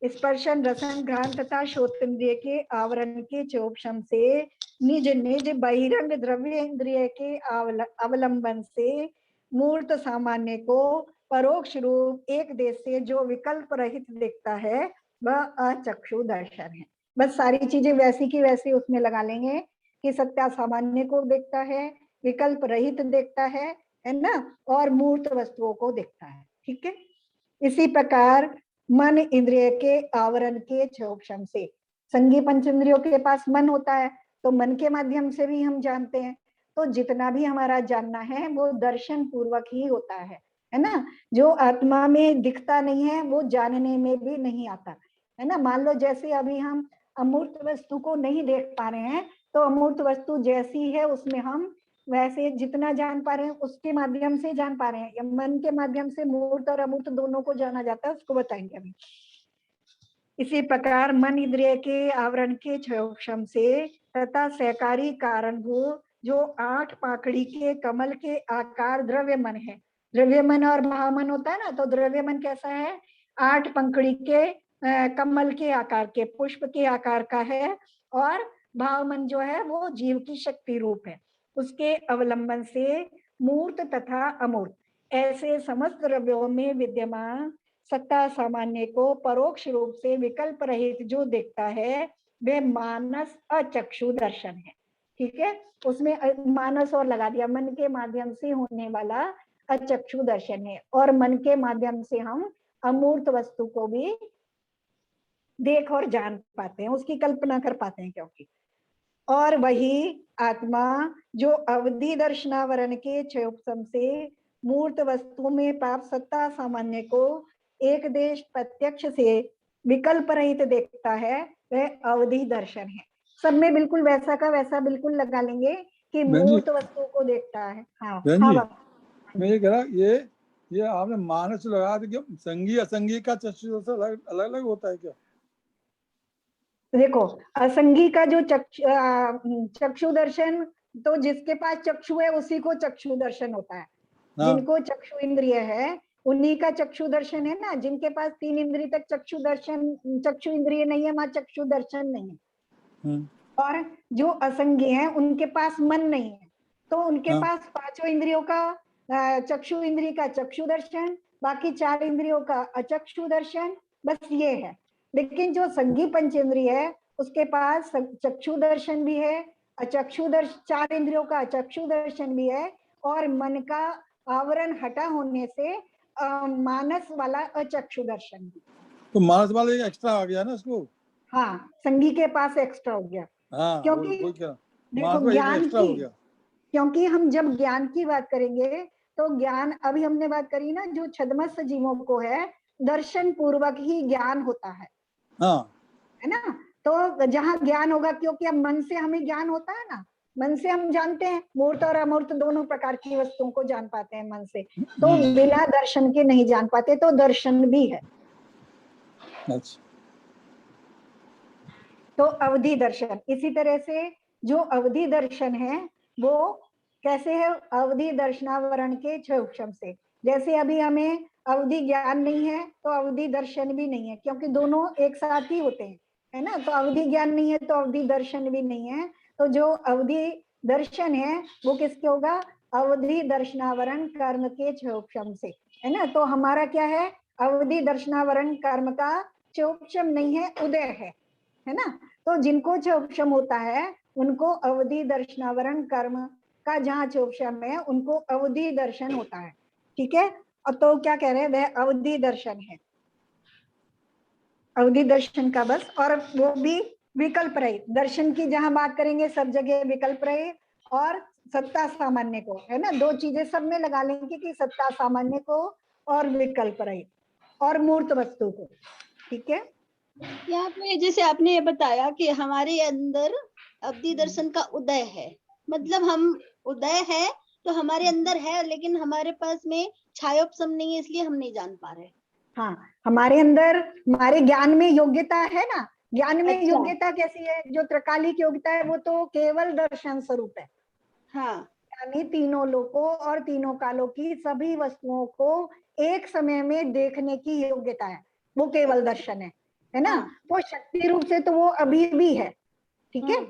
[SPEAKER 1] स्पर्शन, रसन, घ्राण तथा श्रोतेंद्रिय के आवरण के क्षयोक्षम से निज निज बहिरंग द्रव्य इंद्रिय के अवलंबन से मूर्त सामान्य को परोक्ष रूप एक देश से जो विकल्प रहित देखता है वह अचक्षु दर्शन है। बस सारी चीजें वैसी की वैसी उसमें लगा लेंगे कि सत्या सामान्य को देखता है, विकल्प रहित देखता है ना, और मूर्त वस्तुओं को देखता है, ठीक है। इसी प्रकार मन इंद्रिय के आवरण के क्षयोक्षम से, संगी पंचेंद्रियों के पास मन होता है, तो मन के माध्यम से भी हम जानते हैं। तो जितना भी हमारा जानना है वो दर्शन पूर्वक ही होता है ना। जो आत्मा में दिखता नहीं है वो जानने में भी नहीं आता है ना। मान लो जैसे अभी हम अमूर्त वस्तु को नहीं देख पा रहे हैं, तो अमूर्त वस्तु जैसी है उसमें हम वैसे जितना जान पा रहे हैं उसके माध्यम से जान पा रहे हैं, या मन के माध्यम से मूर्त और अमूर्त दोनों को जाना जाता है, उसको बताएंगे अभी। इसी प्रकार मन इंद्रिय के आवरण के क्षयोक्षम से तथा सहकारी कारणभूत जो 8 पाखड़ी के कमल के आकार द्रव्य मन है। द्रव्य मन और भाव मन होता है ना, तो द्रव्य मन कैसा है, 8 पंखड़ी के कमल के आकार के, पुष्प के आकार का है, और भाव मन जो है वो जीव की शक्ति रूप है। उसके अवलंबन से मूर्त तथा अमूर्त ऐसे समस्त द्रव्यों में विद्यमान सत्ता सामान्य को परोक्ष रूप से विकल्प रहित जो देखता है वह मानस अचक्षु दर्शन है, ठीक है। उसमें मानस और लगा दिया, मन के माध्यम से होने वाला अचक्षु दर्शन है, और मन के माध्यम से हम अमूर्त वस्तु को भी देख और जान पाते हैं, उसकी कल्पना कर पाते हैं, क्योंकि और वही आत्मा जो अवधि दर्शनावरण के क्षयोक्षम से मूर्त वस्तु में प्राप्त सत्ता सामान्य को एक देश प्रत्यक्ष से विकल्प रहित देखता है वह अवधि दर्शन है। सब में बिल्कुल वैसा का वैसा बिल्कुल लगा लेंगे कि मूर्त वस्तु को देखता है। हाँ
[SPEAKER 4] मैं ये कह रहा, ये आपने मानस लगा दिया, संगी असंगी का चक्षु अलग अलग होता है क्या?
[SPEAKER 1] देखो, असंगी का जो चक्षु दर्शन, तो जिसके पास चक्षु है उसी को चक्षु दर्शन होता है। जिनको चक्षु इंद्रिय है उन्हीं का चक्षु दर्शन है ना। जिनके पास 3 इंद्रिय तक चक्षु इंद्रिय नहीं है, वहां चक्षु दर्शन नहीं है। और जो असंगी है उनके पास मन नहीं है, तो उनके पास 5 इंद्रियों का चक्षु इंद्रिय का चक्षु दर्शन, बाकी 4 इंद्रियों का अचक्षु दर्शन, बस ये है। लेकिन जो संगी पंचेंद्रिय है उसके पास चक्षु दर्शन भी है, अचक्षु दर्शन, 4 इंद्रियों का अचक्षु दर्शन भी है, और मन का आवरण हटा होने से मानस वाला अचक्षु दर्शन भी।
[SPEAKER 4] तो मानस वाला एक्स्ट्रा आ गया ना उसको।
[SPEAKER 1] हाँ, संगी के पास एक्स्ट्रा हो गया।
[SPEAKER 4] हाँ,
[SPEAKER 1] क्योंकि
[SPEAKER 4] देखो ज्ञान की,
[SPEAKER 1] क्योंकि हम जब ज्ञान की बात करेंगे तो ज्ञान, अभी हमने बात करी ना, जो छद्मस्थ जीवों को है दर्शन पूर्वक ही ज्ञान होता है।
[SPEAKER 4] हाँ, है
[SPEAKER 1] ना। तो जहाँ ज्ञान होगा, क्योंकि अब मन से हमें ज्ञान होता है ना, मन से हम जानते हैं, मूर्त और अमूर्त दोनों प्रकार की वस्तुओं को जान पाते हैं मन से, तो बिना दर्शन के नहीं जान पाते, तो दर्शन भी है।
[SPEAKER 4] अच्छा।
[SPEAKER 1] तो अवधि दर्शन, इसी तरह से जो अवधि दर्शन है वो कैसे है, अवधि दर्शनावरण के छह उपशम से। जैसे अभी हमें अवधि ज्ञान नहीं है तो अवधि दर्शन भी नहीं है, क्योंकि दोनों एक साथ ही होते हैं, है ना। तो अवधि ज्ञान नहीं है तो अवधि दर्शन भी नहीं है। तो जो अवधि दर्शन है वो किसके होगा, अवधि दर्शनावरण कर्म के छह उपशम से, है ना। तो हमारा क्या है, अवधि दर्शनावरण कर्म का छह उपशम नहीं है, उदय है ना। तो जिनको छह उपशम होता है उनको अवधि दर्शनावरण कर्म का जहाँ छह उपशम है उनको अवधि दर्शन होता है, ठीक है। और तो क्या कह रहे हैं, वह अवधि दर्शन है, अवधि दर्शन का बस। और वो भी विकल्प रहित दर्शन की जहां बात करेंगे सब जगह विकल्प रहित और सत्ता सामान्य को, है ना। दो चीजें सब में लगा लेंगे कि सत्ता सामान्य को और विकल्प रहित और मूर्त वस्तु को, ठीक है।
[SPEAKER 2] यहाँ पे जैसे आपने ये बताया कि हमारे अंदर अवधि दर्शन का उदय है, मतलब हम उदय है तो हमारे अंदर है, लेकिन हमारे पास में छायोपशम नहीं है, इसलिए हम नहीं जान पा रहे।
[SPEAKER 1] हाँ, हमारे अंदर हमारे ज्ञान में योग्यता है ना। ज्ञान में
[SPEAKER 2] अच्छा।
[SPEAKER 1] योग्यता कैसी है, जो त्रिकालिक योग्यता है वो तो केवल दर्शन स्वरूप है।
[SPEAKER 2] हाँ,
[SPEAKER 1] यानी तीनों लोकों और तीनों कालों की सभी वस्तुओं को एक समय में देखने की योग्यता है, वो केवल दर्शन है ना।
[SPEAKER 2] हाँ।
[SPEAKER 1] वो शक्ति रूप से तो वो अभी भी है, ठीक है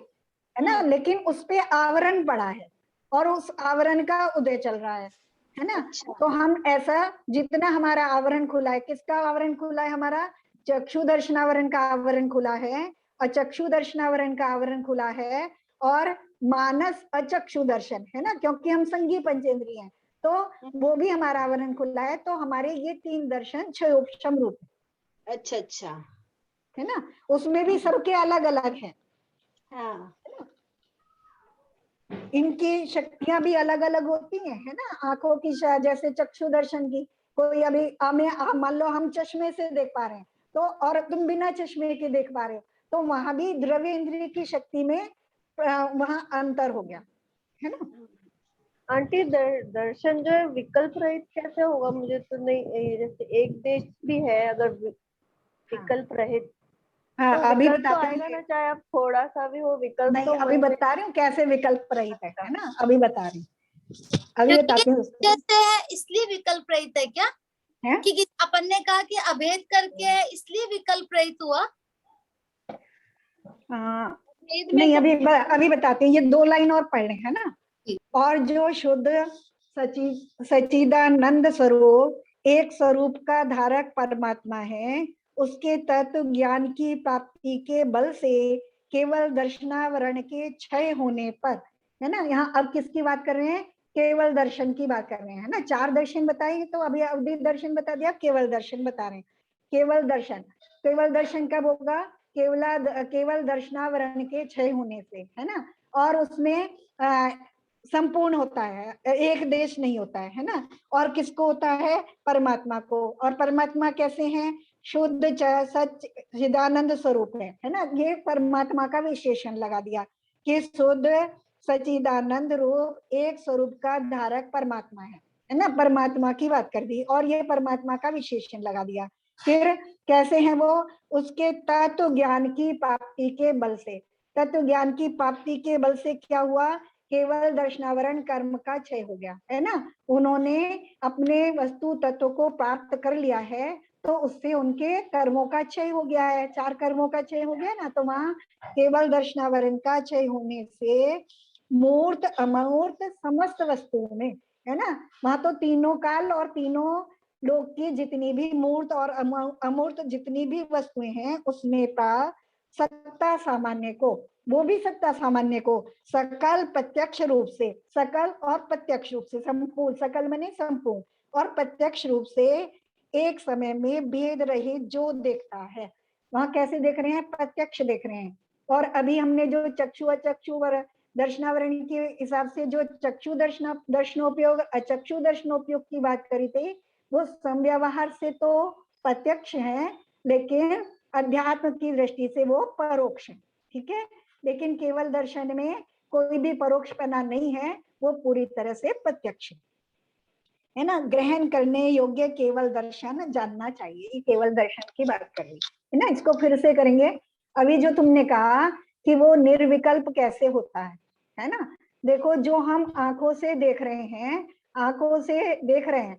[SPEAKER 1] ना।
[SPEAKER 2] हम्म।
[SPEAKER 1] लेकिन उस पे आवरण पड़ा है और उस आवरण का उदय चल रहा है ना।
[SPEAKER 2] अच्छा।
[SPEAKER 1] तो हम ऐसा जितना हमारा आवरण खुला है, किसका आवरण खुला है, हमारा चक्षु दर्शनावरण का आवरण खुला है, अचक्षु दर्शनावरण का आवरण खुला है, और मानस अचक्षु दर्शन, है ना, क्योंकि हम संगी पंचेंद्रिय हैं तो वो भी हमारा आवरण खुला है। तो हमारे ये तीन दर्शन छह उपशम रूप
[SPEAKER 2] अच्छा अच्छा।
[SPEAKER 1] है ना। उसमें भी सबके अलग अलग है,
[SPEAKER 2] हाँ।
[SPEAKER 1] इनकी शक्तियां भी अलग अलग होती हैं, है ना। आंखों की जैसे चक्षु दर्शन की, कोई अभी हमें मान लो हम चश्मे से देख पा रहे हैं तो, और तुम बिना चश्मे के देख पा रहे हो, तो वहां भी द्रव्य इंद्रिय की शक्ति में वहां अंतर हो गया, है ना।
[SPEAKER 3] आंटी दर्शन जो है विकल्प रहित कैसे होगा, मुझे तो नहीं, जैसे एक देश भी है अगर विकल्प रहित,
[SPEAKER 1] हाँ,
[SPEAKER 3] तो
[SPEAKER 1] अभी
[SPEAKER 3] विकल्प तो
[SPEAKER 1] बताते
[SPEAKER 3] आएगा
[SPEAKER 1] हैं।
[SPEAKER 3] ना, चाहे आप थोड़ा सा भी हो, विकल्प
[SPEAKER 1] नहीं,
[SPEAKER 3] तो
[SPEAKER 1] अभी
[SPEAKER 3] मन में।
[SPEAKER 1] बता रही हूँ कैसे विकल्प रहित है ना, अभी बता रही हूँ, अभी
[SPEAKER 6] क्योंकि
[SPEAKER 1] बताते हैं उसको।
[SPEAKER 6] कैसे है इसलिए विकल्प रहित है क्या?
[SPEAKER 1] है
[SPEAKER 6] कि अपन ने कहा कि अभेद करके है इसलिए विकल्प रहित हुआ।
[SPEAKER 1] नहीं, अभी बताते हैं, ये दो लाइन और पढ़ रहे हैं ना। और जो शुद्ध सच्चिदानंद स्वरूप एक स्वरूप का धारक परमात्मा है, उसके तत्व ज्ञान की प्राप्ति के बल से केवल दर्शनावरण के क्षय होने पर, है ना। यहाँ अब किसकी बात कर रहे हैं, केवल दर्शन की बात कर रहे हैं, है ना। चार दर्शन बताए तो अभी अवधि दर्शन बता दिया, केवल दर्शन बता रहे हैं। केवल दर्शन कब होगा, केवल दर्शनावरण के क्षय होने से, है ना। और उसमें संपूर्ण होता है, एक देश नहीं होता है ना। और किसको होता है, परमात्मा को। और परमात्मा कैसे हैं, शुद्ध सच्चिदानंद स्वरूप है ना। ये परमात्मा का विशेषण लगा दिया कि शुद्ध सच्चिदानंद रूप एक स्वरूप का धारक परमात्मा है ना। परमात्मा की बात कर दी और ये परमात्मा का विशेषण लगा दिया। फिर कैसे हैं वो, उसके तत्व ज्ञान की प्राप्ति के बल से, तत्व ज्ञान की प्राप्ति के बल से क्या हुआ, केवल दर्शनावरण कर्म का क्षय हो गया, है ना। उन्होंने अपने वस्तु तत्व को प्राप्त कर लिया है तो उससे उनके कर्मों का क्षय हो गया है, चार कर्मों का क्षय हो गया ना। तो वहां केवल दर्शनावरण का क्षय होने से मूर्त अमूर्त समस्त वस्तुओं में, है ना, वहां तो तीनों काल और तीनों लोक की जितनी भी मूर्त और अमूर्त जितनी भी वस्तुएं हैं उसमें सत्ता सामान्य को, वो भी सत्ता सामान्य को सकल प्रत्यक्ष रूप से, सकल और प्रत्यक्ष रूप से, संपूर्ण, सकल माने संपूर्ण और प्रत्यक्ष रूप से एक समय में भेद रहित जो देखता है, वहां कैसे देख रहे हैं, प्रत्यक्ष देख रहे हैं। और अभी हमने जो चक्षु अचक्षु दर्शनावरण के हिसाब से जो चक्षु दर्शनोपयोग अचक्षु दर्शनोपयोग की बात करी थी, वो समव्यवहार से तो प्रत्यक्ष है लेकिन अध्यात्म की दृष्टि से वो परोक्ष है, ठीक है। लेकिन केवल दर्शन में कोई भी परोक्षपना नहीं है, वो पूरी तरह से प्रत्यक्ष है ना। ग्रहण करने योग्य केवल दर्शन जानना चाहिए, केवल दर्शन की बात कर रही है ना। इसको फिर से करेंगे। अभी जो तुमने कहा कि वो निर्विकल्प कैसे होता है ना, देखो जो हम आंखों से देख रहे हैं, आंखों से देख रहे हैं,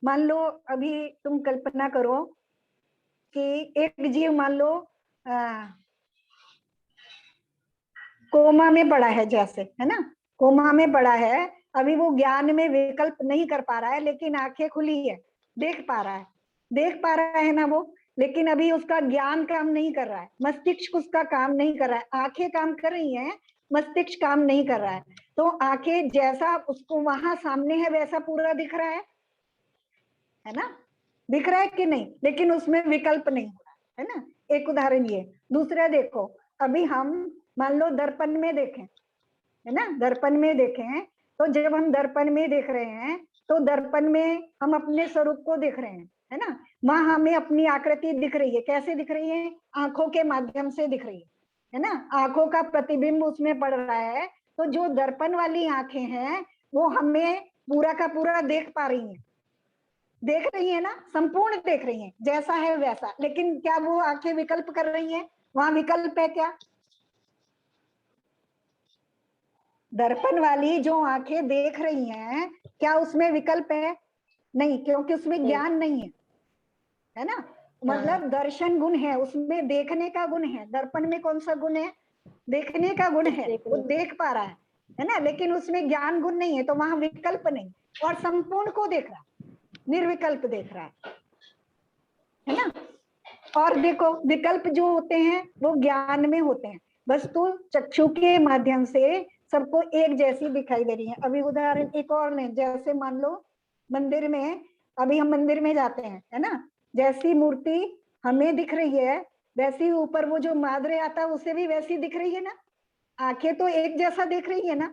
[SPEAKER 1] मान लो अभी तुम कल्पना करो कि एक जीव मान लो कोमा में पड़ा है, जैसे है ना, कोमा में पड़ा है, अभी वो ज्ञान में विकल्प नहीं कर पा रहा है, लेकिन आंखें खुली है, देख पा रहा है, देख पा रहा है ना वो, लेकिन अभी उसका ज्ञान काम नहीं कर रहा है, मस्तिष्क उसका काम नहीं कर रहा है, आंखें काम कर रही हैं, मस्तिष्क काम नहीं कर रहा है। तो आंखें जैसा उसको वहां सामने है वैसा पूरा दिख रहा है ना, दिख रहा है कि नहीं, लेकिन उसमें विकल्प नहीं हो रहा है ना। एक उदाहरण ये। दूसरा देखो, अभी हम मान लो दर्पण में देखें, है ना, दर्पण में देखें, तो जब हम दर्पण में देख रहे हैं तो दर्पण में हम अपने स्वरूप को देख रहे हैं, है ना, वहां हमें अपनी आकृति दिख रही है, कैसे दिख रही है, आंखों के माध्यम से दिख रही है ना, आंखों का प्रतिबिंब उसमें पड़ रहा है। तो जो दर्पण वाली आंखें हैं वो हमें पूरा का पूरा देख पा रही हैं, देख रही है ना, संपूर्ण देख रही हैं, जैसा है वैसा, लेकिन क्या वो आंखें विकल्प कर रही हैं, वहां विकल्प है क्या? दर्पण वाली जो आंखें देख रही हैं, क्या उसमें विकल्प है? नहीं, क्योंकि उसमें ज्ञान नहीं है ना, मतलब दर्शन गुण है, उसमें देखने का गुण है। दर्पण में कौन सा गुण है? देखने का गुण है, वो देख पा रहा है ना, लेकिन उसमें ज्ञान गुण नहीं है, तो वहां विकल्प नहीं, और संपूर्ण को देख रहा है, निर्विकल्प देख रहा है ना। और देखो विकल्प जो होते हैं वो ज्ञान में होते हैं, वस्तु चक्षु के माध्यम से सबको एक जैसी दिखाई दे रही है। अभी उदाहरण एक और लें, जैसे मान लो मंदिर में, अभी हम मंदिर में जाते हैं, है ना, जैसी मूर्ति हमें दिख रही है वैसी ऊपर वो जो मादरे आता है उसे भी वैसी दिख रही है ना, आंखें तो एक जैसा देख रही है ना,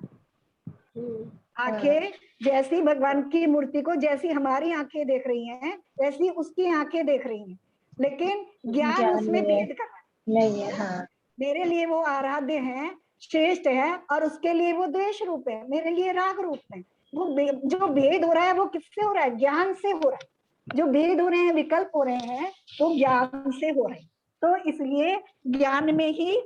[SPEAKER 1] आंखें जैसी भगवान की मूर्ति को जैसी हमारी आंखें देख रही हैं वैसी उसकी आंखें देख रही हैं, लेकिन ज्ञान उसमें भेद कर रहा
[SPEAKER 3] नहीं है। हाँ,
[SPEAKER 1] मेरे लिए वो आराध्य है, श्रेष्ठ है, और उसके लिए वो द्वेष रूप है, मेरे लिए राग रूप है। वो जो भेद हो रहा है वो किससे हो रहा है? ज्ञान से हो रहा है। जो भेद हो रहे हैं, विकल्प हो रहे हैं, वो ज्ञान से हो रहे हैं। तो इसलिए ज्ञान में ही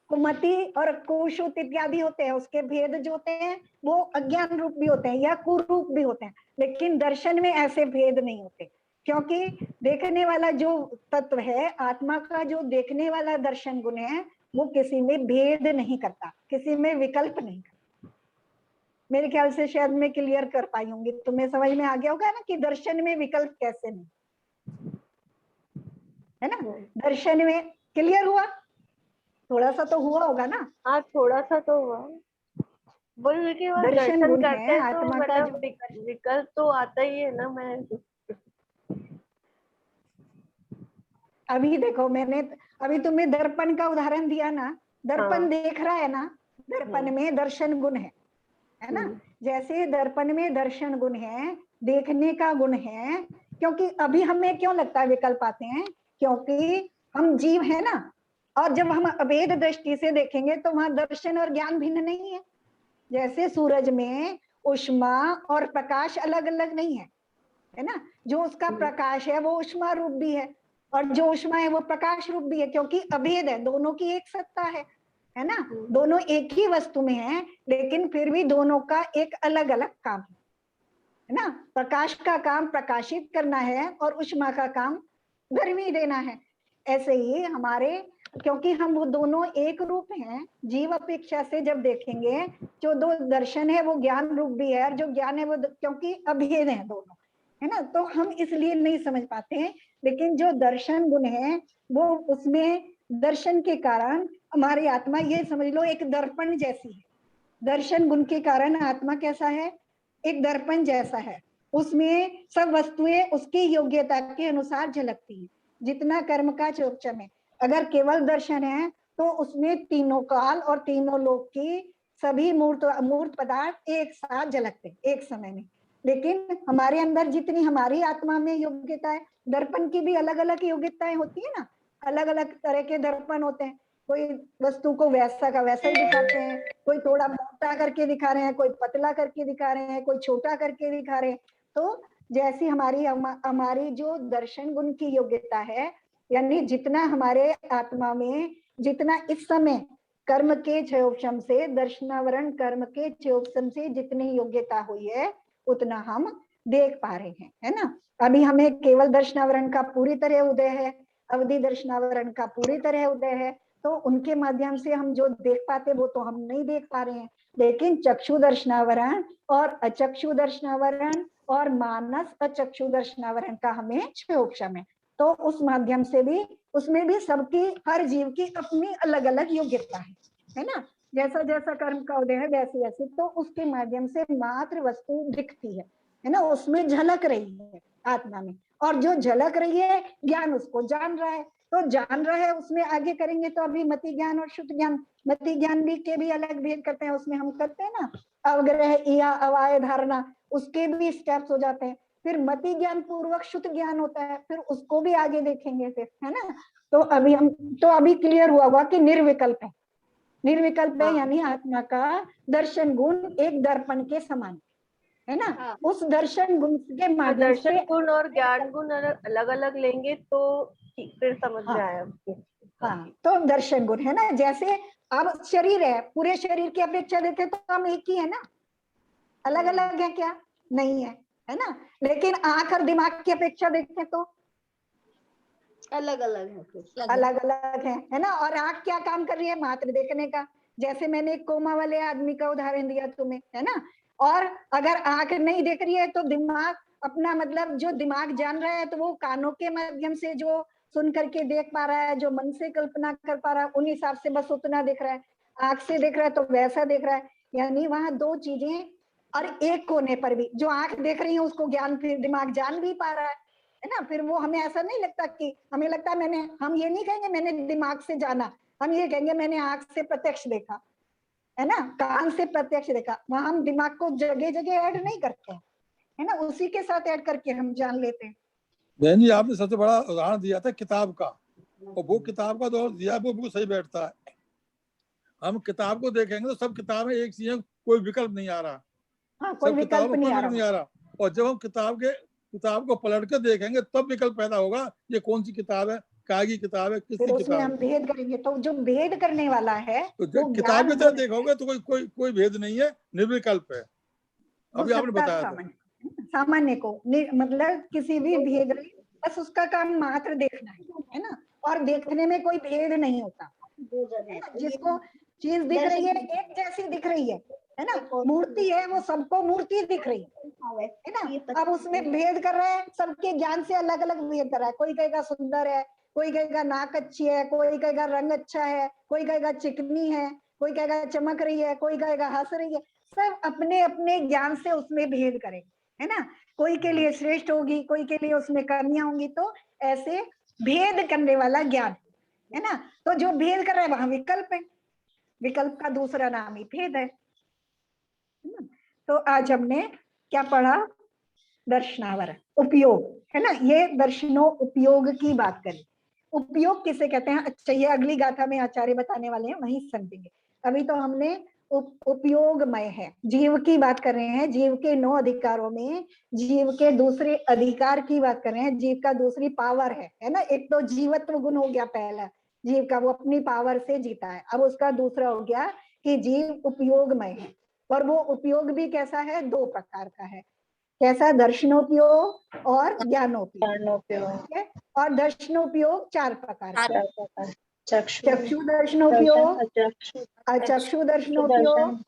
[SPEAKER 1] कुमति और कुशुत इत्यादि होते हैं, उसके भेद जो होते हैं वो अज्ञान रूप भी होते हैं या कुरूप भी होते हैं, लेकिन दर्शन में ऐसे भेद नहीं होते, क्योंकि देखने वाला जो तत्व है, आत्मा का जो देखने वाला दर्शन गुण है, वो किसी में भेद नहीं करता, किसी में विकल्प नहीं करता। मेरे ख्याल से शायद मैं क्लियर कर पाई होंगी, तुम्हें समझ में आ गया होगा ना कि दर्शन में विकल्प कैसे नहीं, है ना। दर्शन में क्लियर हुआ? थोड़ा सा तो हुआ होगा ना।
[SPEAKER 3] हाँ, थोड़ा सा तो हुआ। बोल कि वो
[SPEAKER 1] दर्शन
[SPEAKER 3] दर्शन
[SPEAKER 1] गुण
[SPEAKER 3] करते
[SPEAKER 1] है
[SPEAKER 3] हैं तो
[SPEAKER 1] आत्मा का
[SPEAKER 3] मतलब विकल्प तो आता ही है ना। मैं
[SPEAKER 1] अभी देखो, मैंने अभी तुम्हें दर्पण का उदाहरण दिया ना, दर्पण देख रहा है ना, दर्पण में दर्शन गुण है ना, जैसे दर्पण में दर्शन गुण है, देखने का गुण है। क्योंकि अभी हमें क्यों लगता है विकल्प आते हैं? क्योंकि हम जीव है ना, और जब हम अभेद दृष्टि से देखेंगे तो वहां दर्शन और ज्ञान भिन्न नहीं है। जैसे सूरज में ऊष्मा और प्रकाश अलग अलग नहीं है ना, जो उसका प्रकाश है वो ऊष्मा रूप भी है, और जो ऊष्मा है वो प्रकाश रूप भी है, क्योंकि अभेद है, दोनों की एक सत्ता है ना, दोनों एक ही वस्तु में है, लेकिन फिर भी दोनों का एक अलग अलग काम है ना। प्रकाश का काम प्रकाशित करना है और ऊष्मा का काम गर्मी देना है। ऐसे ही हमारे, क्योंकि हम वो दोनों एक रूप हैं, जीव अपेक्षा से जब देखेंगे, जो दो दर्शन है वो ज्ञान रूप भी है, और जो ज्ञान है वो, क्योंकि अभेद है दोनों, है ना, तो हम इसलिए नहीं समझ पाते हैं। लेकिन जो दर्शन गुण है वो, उसमें दर्शन के कारण हमारी आत्मा, ये समझ लो एक दर्पण जैसी है। दर्शन गुण के कारण आत्मा कैसा है? एक दर्पण जैसा है, उसमें सब वस्तुएं उसकी योग्यता के अनुसार झलकती है। जितना कर्म का चौचम है, अगर केवल दर्शन है तो उसमें तीनों काल और तीनों लोक की सभी मूर्त पदार्थ एक साथ झलकते एक समय में। लेकिन हमारे अंदर जितनी हमारी आत्मा में योग्यता है, दर्पण की भी अलग अलग योग्यताएं होती है ना, अलग अलग तरह के दर्पण होते हैं। कोई वस्तु को वैसा का वैसा ही दिखाते हैं, कोई थोड़ा मोटा करके दिखा रहे हैं, कोई पतला करके दिखा रहे हैं, कोई छोटा करके दिखा रहे हैं। तो जैसी हमारी जो दर्शन गुण की योग्यता है, यानी जितना हमारे आत्मा में, जितना इस समय कर्म के क्षयोपशम से, दर्शनावरण कर्म के क्षयोपशम से जितनी योग्यता हुई है उतना हम देख पा रहे हैं, है ना। अभी हमें केवल दर्शनावरण का पूरी तरह उदय है, अवधि दर्शनावरण का पूरी तरह उदय है, तो उनके माध्यम से हम जो देख पाते वो तो हम नहीं देख पा रहे हैं। लेकिन चक्षु दर्शनावरण और अचक्षु दर्शनावरण और मानस अचक्षु दर्शनावरण का हमें क्षयोपशम है, तो उस माध्यम से भी, उसमें भी सबकी, हर जीव की अपनी अलग अलग योग्यता है ना। जैसा जैसा कर्म का उदय है वैसे वैसे तो उसके माध्यम से मात्र वस्तु दिखती है ना, उसमें झलक रही है आत्मा में, और जो झलक रही है ज्ञान उसको जान रहा है, तो जान रहा है उसमें आगे करेंगे तो अभी मति ज्ञान और शुद्ध ज्ञान, मति ज्ञान भी के भी अलग भेद करते हैं, उसमें हम करते हैं ना अवग्रह या अवाय धारणा, उसके भी स्टेप्स हो जाते हैं। फिर मति ज्ञान पूर्वक शुद्ध ज्ञान होता है, फिर उसको भी आगे देखेंगे फिर, है ना। तो अभी क्लियर हुआ कि निर्विकल्प है, निर्विकल्प है यानी आत्मा का दर्शन गुण एक दर्पण के समान, है ना। उस दर्शन गुण के माध्यम से
[SPEAKER 3] दर्शन गुण और ज्ञान गुण अलग अलग लेंगे तो फिर समझ में आया।
[SPEAKER 1] हाँ, तो दर्शन गुण है ना, जैसे अब शरीर है, पूरे शरीर की अपेक्षा देखे तो हम एक ही है ना, अलग अलग है क्या, नहीं है ना। लेकिन आंख और दिमाग की अपेक्षा देखें तो
[SPEAKER 2] अलग अलग है,
[SPEAKER 1] अलग अलग है ना। और आंख क्या काम कर रही है, मात्र देखने का, जैसे मैंने एक कोमा वाले आदमी का उदाहरण दिया तुम्हें, है ना। और अगर आंख नहीं देख रही है तो दिमाग अपना, मतलब जो दिमाग जान रहा है तो वो कानों के माध्यम से जो सुन करके देख पा रहा है, जो मन से कल्पना कर पा रहा है उन हिसाब से बस उतना देख रहा है, आंख से देख रहा है तो वैसा देख रहा है। यानी वहां दो चीजें, और एक कोने पर भी जो आंख देख रही है उसको ज्ञान फिर दिमाग जान भी पा रहा है ना। फिर वो हमें ऐसा नहीं लगता कि, हमें लगता है मैंने, हम ये नहीं कहेंगे मैंने दिमाग से जाना, हम ये कहेंगे मैंने आंख से प्रत्यक्ष देखा, है ना, कान से प्रत्यक्ष देखा। वहां हम दिमाग को जगह जगह ऐड नहीं करते हैं, है ना, उसी के साथ ऐड करके हम जान लेते हैं।
[SPEAKER 4] बहन जी आपने सबसे बड़ा उदाहरण दिया था किताब का, और वो किताब का तो दिया वो बिल्कुल सही बैठता है। हम किताब को देखेंगे तो सब किताबें एक सी हैं, कोई विकल्प नहीं आ रहा।
[SPEAKER 1] हाँ, कोई
[SPEAKER 4] सब
[SPEAKER 1] विकल्प
[SPEAKER 4] किताबों
[SPEAKER 1] नहीं
[SPEAKER 4] कोई
[SPEAKER 1] आ
[SPEAKER 4] विकल्प नहीं
[SPEAKER 1] रहा।
[SPEAKER 4] आ रहा, और जब हम किताब को पलट कर देखेंगे तब विकल्प पैदा होगा, ये कौन सी किताब है, कागी किताब है,
[SPEAKER 1] फिर
[SPEAKER 4] किसकी
[SPEAKER 1] उसमें
[SPEAKER 4] किताब
[SPEAKER 1] हम
[SPEAKER 4] है।
[SPEAKER 1] भेद करेंगे, तो जो भेद करने वाला है
[SPEAKER 4] तो
[SPEAKER 1] वो
[SPEAKER 4] किताब
[SPEAKER 1] ज्ञान
[SPEAKER 4] की तरह
[SPEAKER 1] गुण
[SPEAKER 4] देखोगे तो कोई भेद नहीं है, निर्विकल्प है।
[SPEAKER 1] वो
[SPEAKER 4] अभी आपने
[SPEAKER 1] सत्ता
[SPEAKER 4] बताया था।
[SPEAKER 1] सामान्य को मतलब किसी भी भेद नहीं, बस उसका काम मात्र देखना है ना। और देखने में कोई भेद नहीं होता, है ना। जिसको चीज दिख रही है एक जैसी दिख रही है ना, मूर्ति है वो सबको मूर्ति दिख रही है ना। अब उसमें भेद कर रहा है, सबके ज्ञान से अलग अलग भेद कर रहा है। कोई कहेगा सुंदर है, कोई कहेगा नाक अच्छी है, कोई कहेगा रंग अच्छा है, कोई कहेगा चिकनी है, कोई कहेगा चमक रही है, कोई कहेगा हंस रही है। सब अपने अपने ज्ञान से उसमें भेद करेंगे, है ना। कोई के लिए श्रेष्ठ होगी, कोई के लिए उसमें कमियां होंगी, तो ऐसे भेद करने वाला ज्ञान, है ना। तो जो भेद कर रहा है वहां विकल्प है, विकल्प का दूसरा नाम ही भेद है। तो आज हमने क्या पढ़ा, दर्शनावरण उपयोग, है ना। ये दर्शनों उपयोग की बात करें, उपयोग किसे कहते हैं। अच्छा, ये अगली गाथा में आचार्य बताने वाले हैं, वहीं समझेंगे। अभी तो हमने उपयोगमय है, जीव की बात कर रहे हैं, जीव के 9 अधिकारों में जीव के दूसरे अधिकार की बात कर रहे हैं। जीव का दूसरी पावर है ना। एक तो जीवत्व गुण हो गया पहला, जीव का वो अपनी पावर से जीता है। अब उसका दूसरा हो गया कि जीव उपयोगमय है, और वो उपयोग भी कैसा है, 2 प्रकार का है। कैसा, दर्शनोपयोग और ज्ञानोपयोग, और दर्शनोपयोग 4 प्रकार के, चक्षु दर्शनोपयोग, अचक्षु दर्शनोपयोग,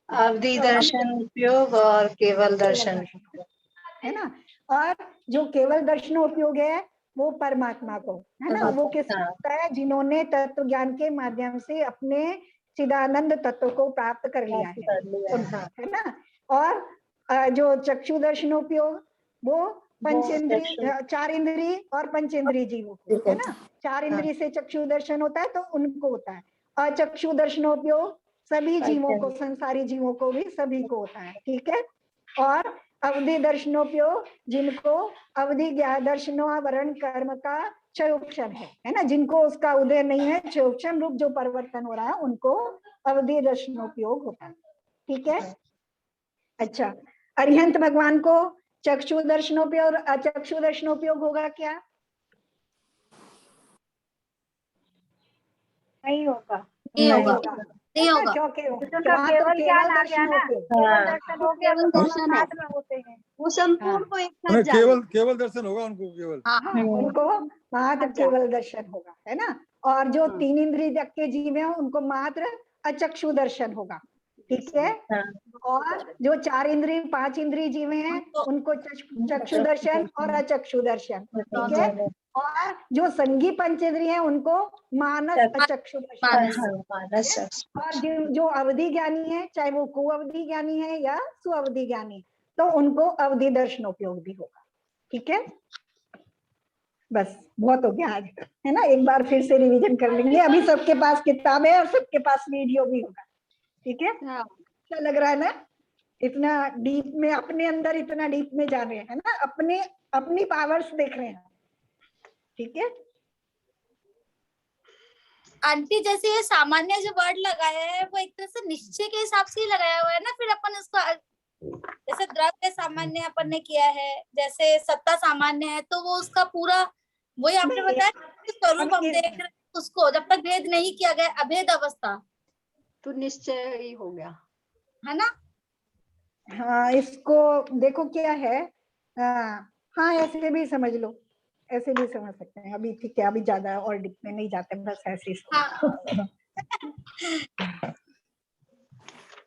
[SPEAKER 7] अवधि दर्शन उपयोग और केवल दर्शन,
[SPEAKER 1] है ना। और जो केवल दर्शनोपयोग है वो परमात्मा को, है ना, वो किसको होता है, जिन्होंने तत्व ज्ञान के माध्यम से अपने चिदानंद तत्व को प्राप्त कर लिया है ना। और जो चक्षु दर्शनोपयोग वो पंचेंद्रिय, 4 इंद्रिय और पंचेंद्रिय जीवों को, है ना। 4 इंद्रिय से चक्षु दर्शन होता है तो उनको होता है। अचक्षु दर्शनोपयोग सभी जीवों को, संसारी जीवों को भी सभी को होता है, ठीक है। और अवधि दर्शनोपयोग जिनको अवधि दर्शनावरण कर्म का क्षयोपशम है ना, जिनको उसका उदय नहीं है, क्षयोपशम रूप जो परिवर्तन हो रहा है उनको अवधि दर्शनोपयोग होता है, ठीक है। अच्छा, अरिहंत भगवान को चक्षु दर्शनोपयोग और अचक्षु दर्शनोपयोग होगा क्या, नहीं होगा,
[SPEAKER 6] नहीं
[SPEAKER 1] नहीं
[SPEAKER 6] होगा,
[SPEAKER 1] होगा,
[SPEAKER 6] नहीं
[SPEAKER 1] है ना,
[SPEAKER 6] होगा।
[SPEAKER 1] क्योंकि
[SPEAKER 3] तो
[SPEAKER 1] वहाँ तो
[SPEAKER 3] केवल ज्ञान
[SPEAKER 1] केवल
[SPEAKER 3] आ गया
[SPEAKER 1] दर्शन
[SPEAKER 3] ना,
[SPEAKER 1] होते हैं।
[SPEAKER 3] केवल दर्शन हो गया
[SPEAKER 2] केवल
[SPEAKER 3] तो दोनों
[SPEAKER 2] दर्शन है,
[SPEAKER 3] साथ में होते हैं।
[SPEAKER 2] वो संपूर्ण को एक साथ
[SPEAKER 4] उन्हें
[SPEAKER 2] जान
[SPEAKER 4] केवल केवल दर्शन होगा उनको, केवल
[SPEAKER 6] हाँ,
[SPEAKER 1] हाँ, उनको वहां तो
[SPEAKER 2] अच्छा।
[SPEAKER 1] केवल दर्शन होगा, है ना। और जो
[SPEAKER 2] हाँ।
[SPEAKER 1] 3 इंद्रिय के जीव हैं उनको मात्र अचक्षु दर्शन होगा, ठीक है। और जो 4 इंद्रिय 5 इंद्रिय जीव हैं उनको चक्षु दर्शन और अचक्षु दर्शन, ठीक है। और जो संगी पंचेंद्रिय हैं उनको मानस अचक्षु दर्शन,
[SPEAKER 6] मानस।
[SPEAKER 1] और जो अवधि ज्ञानी है, चाहे वो कुअवधि ज्ञानी है या सुअवधि ज्ञानी, तो उनको अवधि दर्शन उपयोग भी होगा, ठीक है। बस बहुत हो गया आज, है ना। एक बार फिर से रिवीजन कर लेंगे, अभी सबके पास किताब है और सबके पास वीडियो भी होगा, ठीक है।
[SPEAKER 2] हाँ।
[SPEAKER 1] अच्छा लग रहा है ना, इतना डीप में, अपने अंदर इतना डीप में जा रहे हैं ना, अपने अपनी पावर्स देख रहे हैं, ठीक है।
[SPEAKER 6] आंटी जैसे ये सामान्य जो वर्ड लगाया है वो एक तरह से निश्चय के हिसाब से ही लगाया हुआ है ना, फिर अपन उसको जैसे द्रव्य सामान्य अपन ने किया है, जैसे सत्ता सामान्य है, तो वो उसका पूरा वही आपने बताया स्वरूप हम देख रहे हैं, उसको जब तक भेद नहीं किया गया अभेद अवस्था,
[SPEAKER 2] तो निश्चय ही हो गया,
[SPEAKER 6] है ना।
[SPEAKER 1] हाँ, इसको देखो क्या है, हाँ ऐसे भी समझ लो, ऐसे भी समझ सकते हैं अभी, ठीक है। अभी ज्यादा और डीप में नहीं जाते, बस ऐसे ही
[SPEAKER 6] हाँ।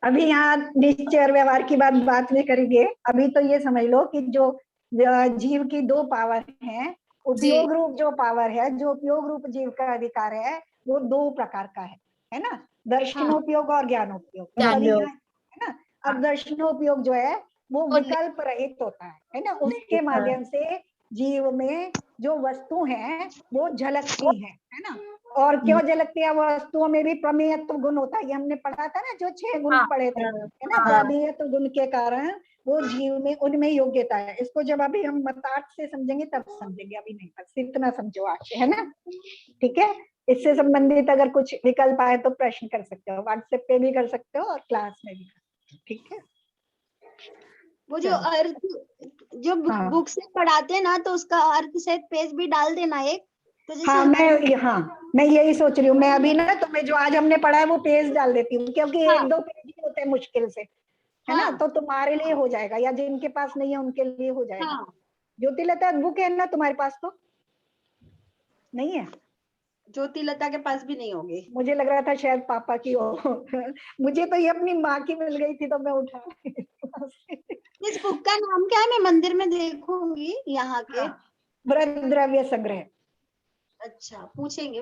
[SPEAKER 1] अभी यहाँ निश्चय और व्यवहार की बात नहीं करेंगे। अभी तो ये समझ लो कि जो जीव की 2 पावर हैं, उपयोग रूप जो पावर है, जो उपयोग रूप जीव का अधिकार है, वो 2 प्रकार का है ना। दर्शनोपयोग और ज्ञानोपयोग, है ना। और दर्शनोपयोग जो है वो विकल्प रहित होता है ना। उसके माध्यम से जीव में जो वस्तु है वो झलकती है ना। और क्यों झलकती है, वस्तुओं में भी प्रमेयत्व गुण होता है, ये हमने पढ़ा था ना, जो 6 गुण पढ़े थे, है ना। प्रमेयत्व गुण के कारण वो जीव में, उनमें योग्यता है। इसको जब अभी हम मतार्थ से समझेंगे तब समझेंगे, अभी नहीं, बस इतना समझो आज, है ना, ठीक है। इससे संबंधित अगर कुछ विकल्प आए तो प्रश्न कर सकते हो, व्हाट्सएप पे भी कर सकते हो और क्लास में भी कर सकते हो, ठीक है।
[SPEAKER 2] वो जो अर्थ जो बुक से पढ़ाते हैं ना, तो उसका अर्थ सहित पेज भी डाल देना एक, तो जैसे
[SPEAKER 1] मैं यही सोच रही हूँ। मैं अभी ना, तो मैं जो आज हमने पढ़ा है वो पेज डाल देती हूँ, क्योंकि 1-2 पेज ही होते हैं मुश्किल से, है ना। तो तुम्हारे लिए हो जाएगा, या जिनके पास नहीं है उनके लिए हो जाएगा। ज्योतिलता बुक है ना तुम्हारे पास? तो नहीं है,
[SPEAKER 2] ज्योतिलता के पास भी नहीं होगी।
[SPEAKER 1] मुझे लग रहा था शायद पापा की हो। मुझे तो ये अपनी माँ की मिल गई थी, तो मैं उठा
[SPEAKER 2] इस बुक का नाम क्या है? मैं मंदिर में देखूंगी यहाँ के।
[SPEAKER 1] व्रत द्रव्य संग्रह।
[SPEAKER 2] अच्छा, पूछेंगे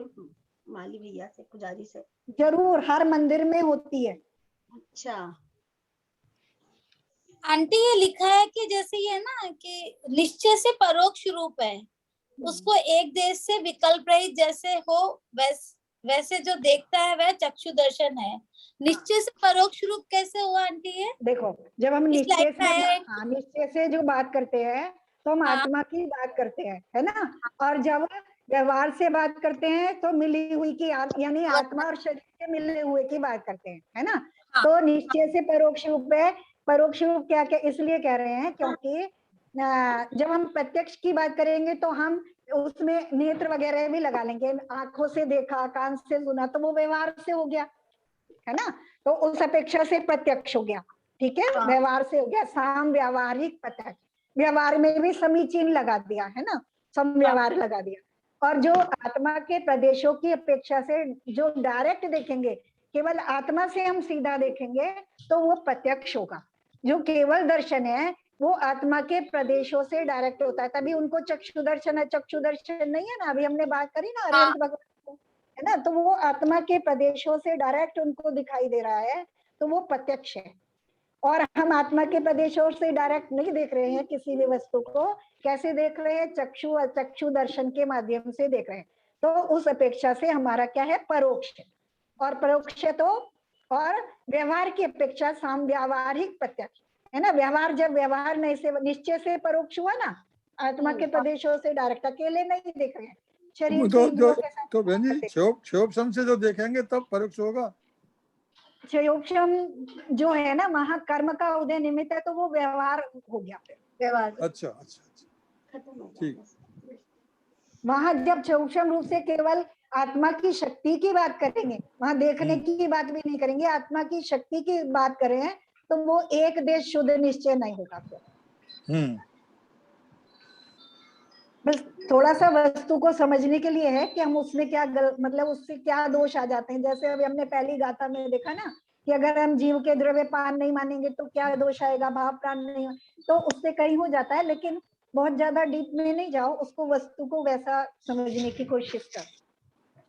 [SPEAKER 2] माली भैया से, पुजारी से।
[SPEAKER 1] जरूर, हर मंदिर में होती है।
[SPEAKER 2] अच्छा
[SPEAKER 6] आंटी, ये लिखा है कि जैसे ये ना कि निश्चय से परोक्ष रूप है, उसको एक देश से विकल्प रहित जैसे हो वैसे जो देखता है वह चक्षु दर्शन है। निश्चय से परोक्ष रूप कैसे हुआ आंटी? ये
[SPEAKER 1] देखो, जब हम निश्चय से जो बात करते हैं तो हम आत्मा की बात करते हैं, है ना। और जब व्यवहार से बात करते हैं तो मिली हुई की, यानी आत्मा और शरीर के मिले हुए की बात करते हैं, है ना। तो निश्चय से परोक्ष रूप है। परोक्ष रूप क्या क्या इसलिए कह रहे हैं, क्योंकि जब हम प्रत्यक्ष की बात करेंगे तो हम उसमें नेत्र वगैरह भी लगा लेंगे। आंखों से देखा, कान से सुना, तो वो व्यवहार से हो गया, है ना। तो उस अपेक्षा से प्रत्यक्ष हो गया, ठीक है। व्यवहार से हो गया साम व्यवहारिक प्रत्यक्ष। व्यवहार में भी समीचीन लगा दिया, है ना, सम व्यवहार लगा दिया। और जो आत्मा के प्रदेशों की अपेक्षा से जो डायरेक्ट देखेंगे, केवल आत्मा से हम सीधा देखेंगे तो वो प्रत्यक्ष होगा। जो केवल दर्शन है वो आत्मा के प्रदेशों से डायरेक्ट होता है, तभी उनको चक्षु दर्शन है। चक्षु दर्शन नहीं है ना, अभी हमने बात करी ना अरिहंत भगवान, है ना। तो वो आत्मा के प्रदेशों से डायरेक्ट उनको दिखाई दे रहा है, तो वो प्रत्यक्ष है। और हम आत्मा के प्रदेशों से डायरेक्ट नहीं देख रहे हैं किसी भी वस्तु को। कैसे देख रहे हैं? चक्षु दर्शन के माध्यम से देख रहे हैं। तो उस अपेक्षा से हमारा क्या है? परोक्ष है। और परोक्ष तो, और व्यवहार की अपेक्षा साम व्यावहारिक प्रत्यक्ष, है ना। व्यवहार, जब व्यवहार नहीं से निश्चय से परोक्ष हुआ ना, आत्मा के प्रदेशों से डायरेक्ट, अकेले नहीं देख रहे हैं शरीर के इंद्रियों के साथ।
[SPEAKER 4] तो बहन जी, क्षोभ से जो देखेंगे तब परोक्ष होगा।
[SPEAKER 1] क्षयोक्षम जो है ना, वहां कर्म का उदय निमित्त है, तो वो व्यवहार हो गया, फिर व्यवहार।
[SPEAKER 4] अच्छा ठीक।
[SPEAKER 1] वहां जब क्षयोक्षम रूप से केवल आत्मा की शक्ति की बात करेंगे, वहां देखने की बात भी नहीं करेंगे, आत्मा की शक्ति की बात करें तो वो एक देश शुद्ध निश्चय नहीं होगा फिर। बस थोड़ा सा वस्तु को समझने के लिए है कि हम उसमें क्या मतलब उससे क्या दोष आ जाते हैं। जैसे अभी हमने पहली गाथा में देखा ना कि अगर हम जीव के द्रव्य पान नहीं मानेंगे तो क्या दोष आएगा, भाव प्राण नहीं, तो उससे कहीं हो जाता है। लेकिन बहुत ज्यादा डीप में नहीं जाओ, उसको वस्तु को वैसा समझने की कोशिश कर,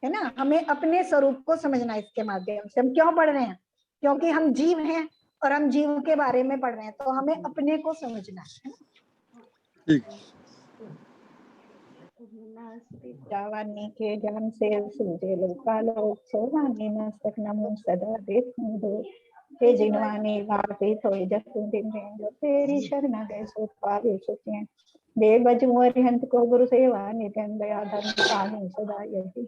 [SPEAKER 1] है ना। हमें अपने स्वरूप को समझना, इसके माध्यम से हम क्यों पढ़ रहे हैं, क्योंकि हम जीव हैं और हम जीव के बारे में पढ़ रहे हैं, तो हमें अपने को समझना है ना।
[SPEAKER 4] ठीक।
[SPEAKER 1] जावानी के ज्ञान से सूझे लोकालोक, सोवानी मस्तक नमो सदा देखूं दो, हे जिनवानी वापी थोड़ी जसु दिन में, जो तेरी शरण गए सो पावे सुखियां, देव बजू हरिहंत को गुरु सेवा नित्य दया धर्म पानी सदा यही।